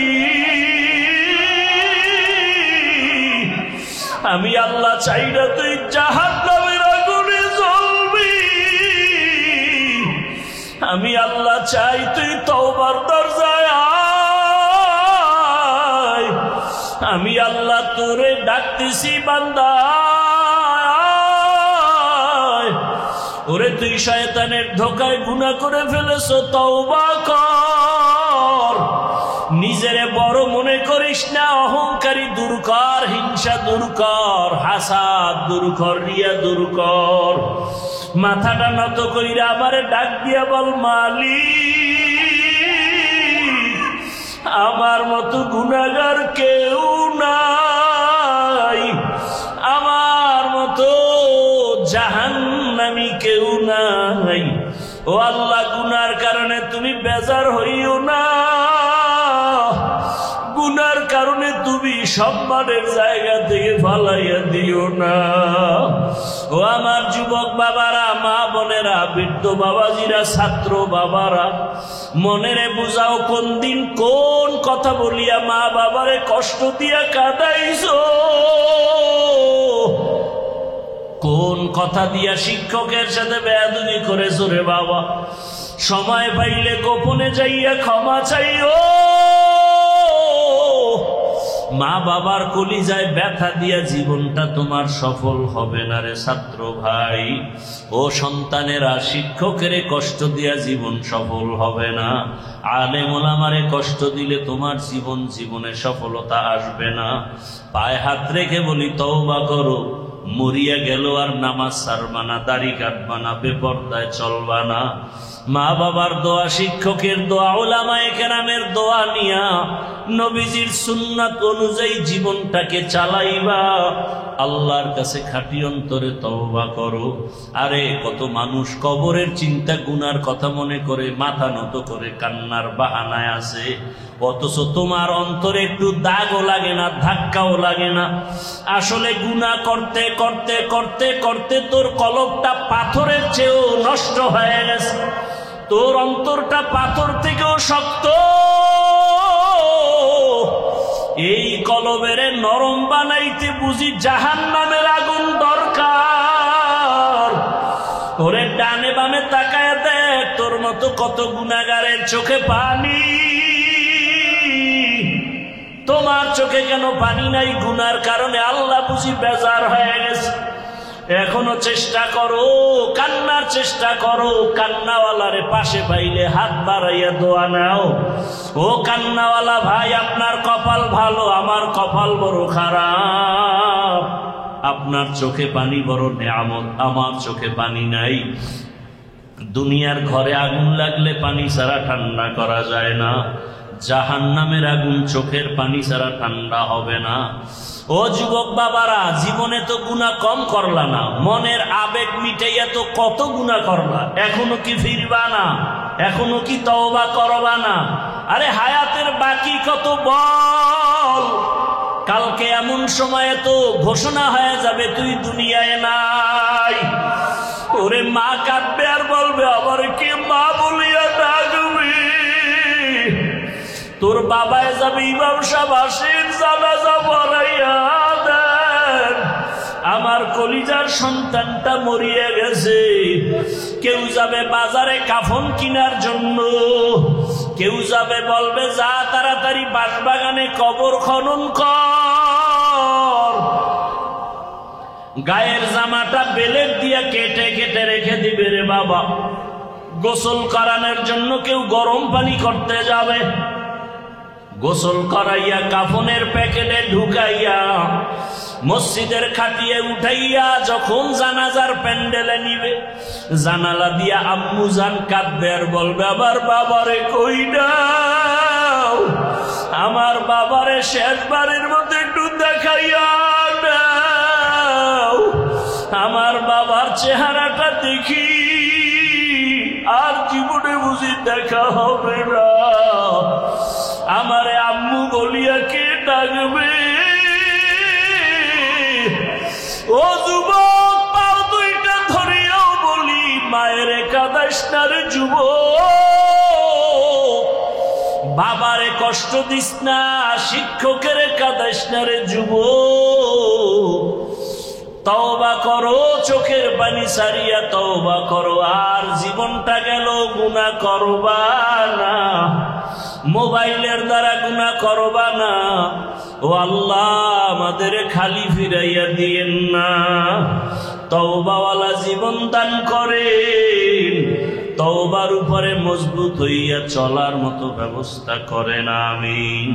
আমি আল্লাহ চাই না তুই জাহান্নামের আগুনে জ্বলবি। আমি আল্লাহ চাই তুই তওবার দরজায় আয়। আমি আল্লাহ তোরে ডাকতেছি বান্দা, ওরে তুই শয়তানের ধোঁকায় গুনাহ করে ফেলেছো, তওবা কর। নিজেরে বড় মনে করিস না, অহংকারী দূর কর, হিংসা দূর কর, হাসাদ দূর কর, রিয়া দূর কর। মাথাটা নত কইরা আমারে ডাক দিয়া বল, মালিক আমার মতো গুনাহগার কেউ নাই, আমার মতো জাহান্নামী কেউ নাই। ও আল্লাহ, গুনার কারণে তুমি বেজার হইও না, গুনার কারণে তুমি সম্মানের জায়গা থেকে ফালাইয়া দিও না। ও আমার যুবক বাবারা, মা বোনেরা, বৃদ্ধ বাবাজিরা, ছাত্র বাবারা, মনেরে বুঝাও কোন দিন কোন কথা বলিয়া মা বাবারে কষ্ট দিয়া কাঁদাইছো, কোন কথা দিয়া শিক্ষকের সাথে বেয়াদবি করেছো রে বাবা। সময় পাইলে গোপনে যাইয়া ক্ষমা চাইও। মা বাবার কলিজায় ব্যথা দিয়া জীবনটা তোমার সফল হবে না রে ছাত্র ভাই। ও সন্তানেরা, শিক্ষকের কষ্ট দিয়া জীবন সফল হবে না। আলেম ওলামারে কষ্ট দিলে তোমার জীবনে সফলতা আসবে না। পায়ে হাত রেখে বলি, তওবা করো। মরিয়া গেল আর নামাজ ছাড়বা না, দাড়ি কাটবা না, বেপরদায় চলবা না। মা বাবার দোয়া, শিক্ষকের দোয়া, উলামায়ে কেরামের দোয়া নিয়া নবীজির সুন্নাত অনুযায়ী জীবনটাকে চালাইবা। আল্লাহর কাছে খাঁটি অন্তরে তওবা করো। আরে কত মানুষ কবরের চিন্তা, গুনার কথা মনে করে মাথা নত করে কান্নার বাহানায় আছে, অথচ তোমার অন্তরে একটু দাগও লাগে না, ধাক্কাও লাগে না। আসলে গুনাহ করতে করতে করতে করতে তোর কলবটা পাথরের চেয়েও নষ্ট হয়ে গেছে, তোর অন্তরটা পাথর থেকেও শক্ত। এই কলবের নরম বানাইতে বুঝি জাহান্নামের আগুন দরকার। ওরে ডানে বামে তাকায় দেখ, তোর মতো কত গুনাহগারের চোখে পানি। তোমার চোখে কেন পানি নাই? গুনার কারণে আল্লাহ বুঝি বেজার হয়ে গেছে। এখনো চেষ্টা করো, কান্নার চেষ্টা করো। কান্নাওয়ালারে পাশে পাইলে হাত বাড়াইয়া দোয়া নাও। ও কান্নাওয়ালা ভাই, আপনার কপাল ভালো, আমার কপাল বড় খারাপ। আপনার চোখে পানি বড় নেয়ামত, আমার চোখে পানি নাই। দুনিয়ার ঘরে আগুন লাগলে পানি ছাড়া ঠান্ডা করা যায় না, জাহান্নামের আগুন চোখের পানি ছাড়া ঠান্ডা হবে না। ও যুবক বাবারা, জীবনে তো গুনাহ কম করলা না, মনের আবেগ মিটাইয়া তো কত গুনাহ করলা। এখনো কি ফিরবা না? এখনো কি তওবা করবা না? আরে হায়াতের বাকি কত বল। কালকে এমন সময়ে তো ঘোষণা হয়ে যাবে তুই দুনিয়ায় নাই। ওরে মা কাঁদবে আর বলবে, আবার কি মা বলিয়া ডাকবি। তোর বাবায় যাবে ইমাম সাহেব, আসেন জানাজা পড়াইয়া দেন। আমার কলিজার সন্তানটা মরিয়া গেছে। কেউ যাবে বাজারে কাফন কিনার জন্য, কেউ যাবে বলবে যা তাড়াতাড়ি বাঁশবাগানে কবর খনন কর। গায়ের জামাটা বেলেট দিয়া কেটে কেটে রেখে দিবে রে বাবা। গোসল করানোর জন্য কেউ গরম পানি করতে যাবে, গোসল করাইয়া কাফনের প্যাকেটে ঢুকাইয়া মসজিদের খাটিয়ে উঠাইয়া যখন জানাজার প্যান্ডেলে নিবে, জানালা দিয়া আম্মু জান কাঁদবে আর বলবে, আবার বাবারে কই দাও, আমার বাবারে শেষবারের মতো একটু দেখাইয়া দাও, আমার বাবার চেহারাটা দেখি। দেখা হবে না। আমারে আম্মু বলিয়া কে ডাকবে? ও যুবক, পাও দুইটা ধরিয়াও বলি মায়ের কাঁদাইস না রে যুবক, বাবারে কষ্ট দিস না, শিক্ষকের কাঁদাইস না রে যুবক। তওবা করো, চোখের পানি সারিয়া তওবা করো, আর জীবনটা গেল গুনাহ করবা না, মোবাইলের দ্বারা গুনাহ করবা না। ও আল্লাহ, আমাদের খালি ফিরাইয়া দিয়েন না, তওবাওয়ালা জীবন দান করেন, তওবার উপরে মজবুত হইয়া চলার মতো ব্যবস্থা করেন। আমিন।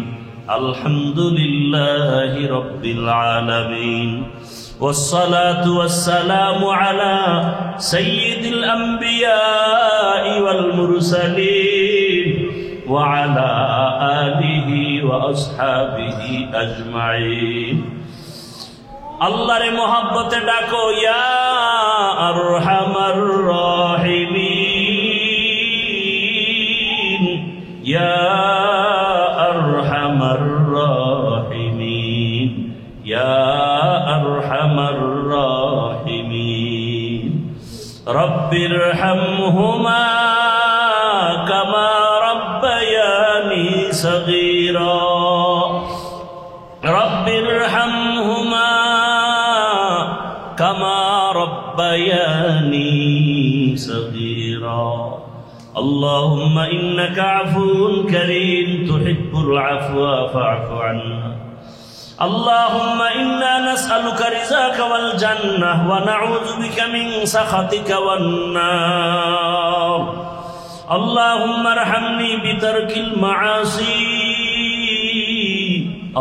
আলহামদুলিল্লাহি রাব্বিল আলামিন। والصلاة والسلام على سيد الأنبياء والمرسلين وعلى آله وأصحابه أجمعين। الله रे मोहब्बत डाको या अरहमर राहिमीन, या अरहमर राहिमीन, या अरहमर राहिमीन। रब्बिरहमहुमा कमा रब्बयानी सगीरा, रब्बिरहमहुमा कमा रब्बयानी सगीरा। اللهم إنك عفو كريم تحب العفو فاعف عنا। اللهم إنا نسألك رزاك والجنة ونعوذ بك من سخطك والنار. اللهم ارحمني بترك المعاصي،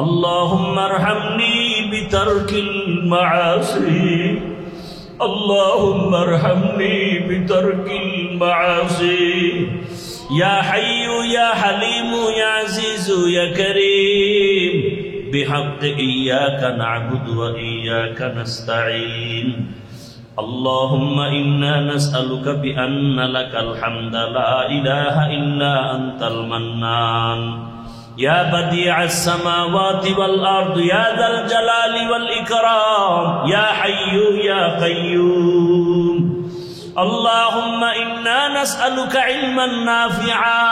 اللهم ارحمني بترك المعاصي، اللهم ارحمني بترك المعاصي. يا حي يا حليم يا عزيز يا كريم، بحق إياك نعبد وإياك نستعين. اللهم إنا نسألك بأن لك الحمد لا إله إلا أنت المنان، يا بديع السماوات والأرض، يا ذا الجلال والإكرام، يا حي يا قيوم. اللهم إنا نسألك علما نافعا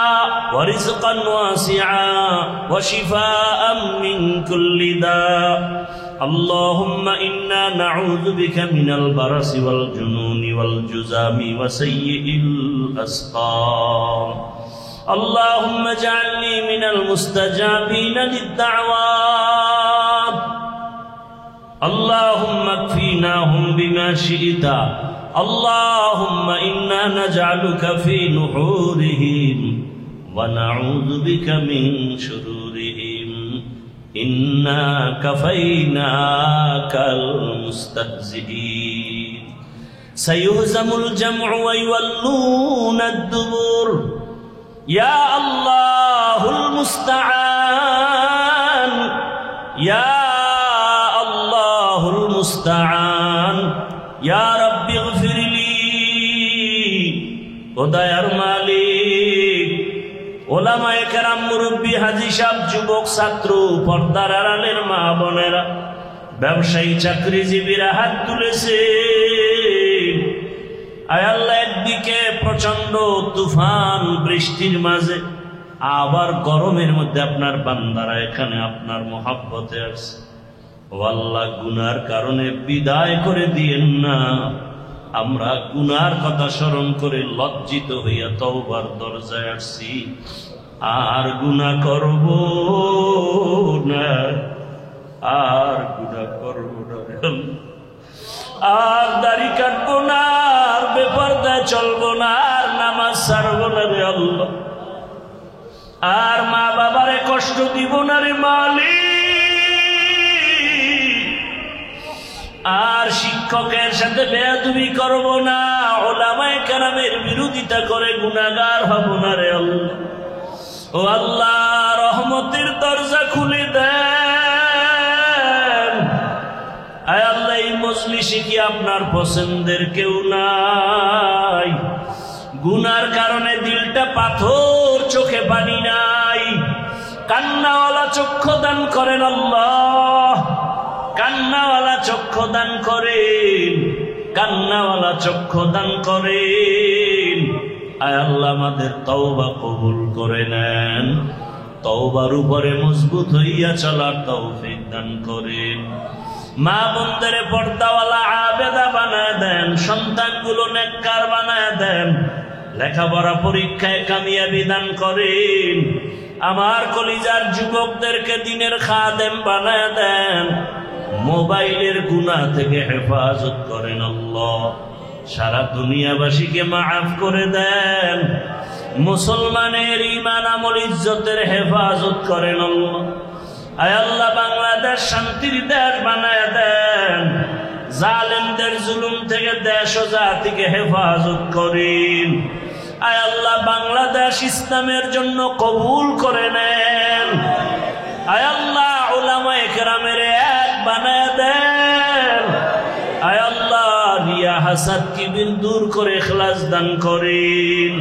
ورزقا واسعا وشفاء من كل داء. اللهم إنا نعوذ بك من البرص والجنون والجذام وسيء الأسقام. اللهم اجعلني من المستجابين للدعوات. اللهم اكفيناهم بما شئت. اللهم إنا نجعلك في نحورهم ونعوذ بك من شرورهم. إنا كفيناك المستهزئين. سيهزم الجمع ويولون الدبر. يا الله المستعان، يا الله المستعان। يا رب اغفر لي، খোদায়ার মালিক, ওলামায়ে কেরাম, মুরব্বী, হাজী সাহেব, যুবক, ছাত্র, পর্দার আড়ালের মা বোনেরা, ব্যবসায়ী, চাকরিজীবীরা হাত তুলেছে। আয় আল্লাহ, একদিকে প্রচন্ড তুফান বৃষ্টির মাঝে, আবার গরমের মধ্যে আপনার বান্দারা এখানে আপনার মহব্বতে আসছে। ও আল্লাহ, গুনার কারণে বিদায় করে দিয়েন না। আমরা গুনার কথা স্মরণ করে লজ্জিত হইয়া তওবার দরজায় আসছি। আর গুনাহ করব না, আর গুনাহ করব না, আর দাড়ি কাটবো না, আর বেপরদায় চলবো না, আর নামাজ ছাড়বো না রে আল্লাহ, আর মা বাবারে কষ্ট দিব না রে মালিক, আর শিক্ষকের সাথে বেয়াদবি করব না, ওলামায়ে কেরামের বিরোধিতা করে গুনাহগার হব না রে আল্লাহ। ও আল্লাহ, রহমতের দরজা খুলে দেন। আয় আল্লাহ, এই মজলিসে কি আপনার পছন্দের কেউ নাই? গুনার কারণে দিল একটা পাথর চোখে পানি নাই, কান্নাওয়ালা চক্ষু দান করেন আল্লাহ, কান্নাওয়ালা চক্ষু দান করেন, কান্নাওয়ালা চক্ষু দান করেন। আয় আল্লাহ আমাদের তওবা কবুল করে নেন, তওবার উপরে মজবুত হইয়া চলার তৌফিক দান করেন। মা বোনদের পর্দাওয়ালা আবেদা বানায় দেন, সন্তানগুলো নেককার বানায় দেন, লেখাপড়া পরীক্ষায় কামিয়াবি দান করেন। আমার কলিজার যুবকদেরকে দিনের খাদেম বানায় দেন, মোবাইলের গুনাহ থেকে হেফাজত করেন আল্লাহ। সারা দুনিয়াবাসীকে মাফ করে দেন, মুসলমানের ঈমান আমল ইজ্জতের হেফাজত করেন আল্লাহ। আয় আল্লাহ বাংলাদেশ শান্তির দেশ বানায় দেন, জালেমদের জুলুম থেকে দেশ ও জাতিকে হেফাজত করেন। আয় আল্লাহ বাংলাদেশ ইসলামের জন্য কবুল করে নেন। আয় আল্লাহ উলামায়ে কেরামের এক বানায় দেন। আয় আল্লাহ রিয়া হাসাদ কিবির দূর করে ইখলাস দান করেন।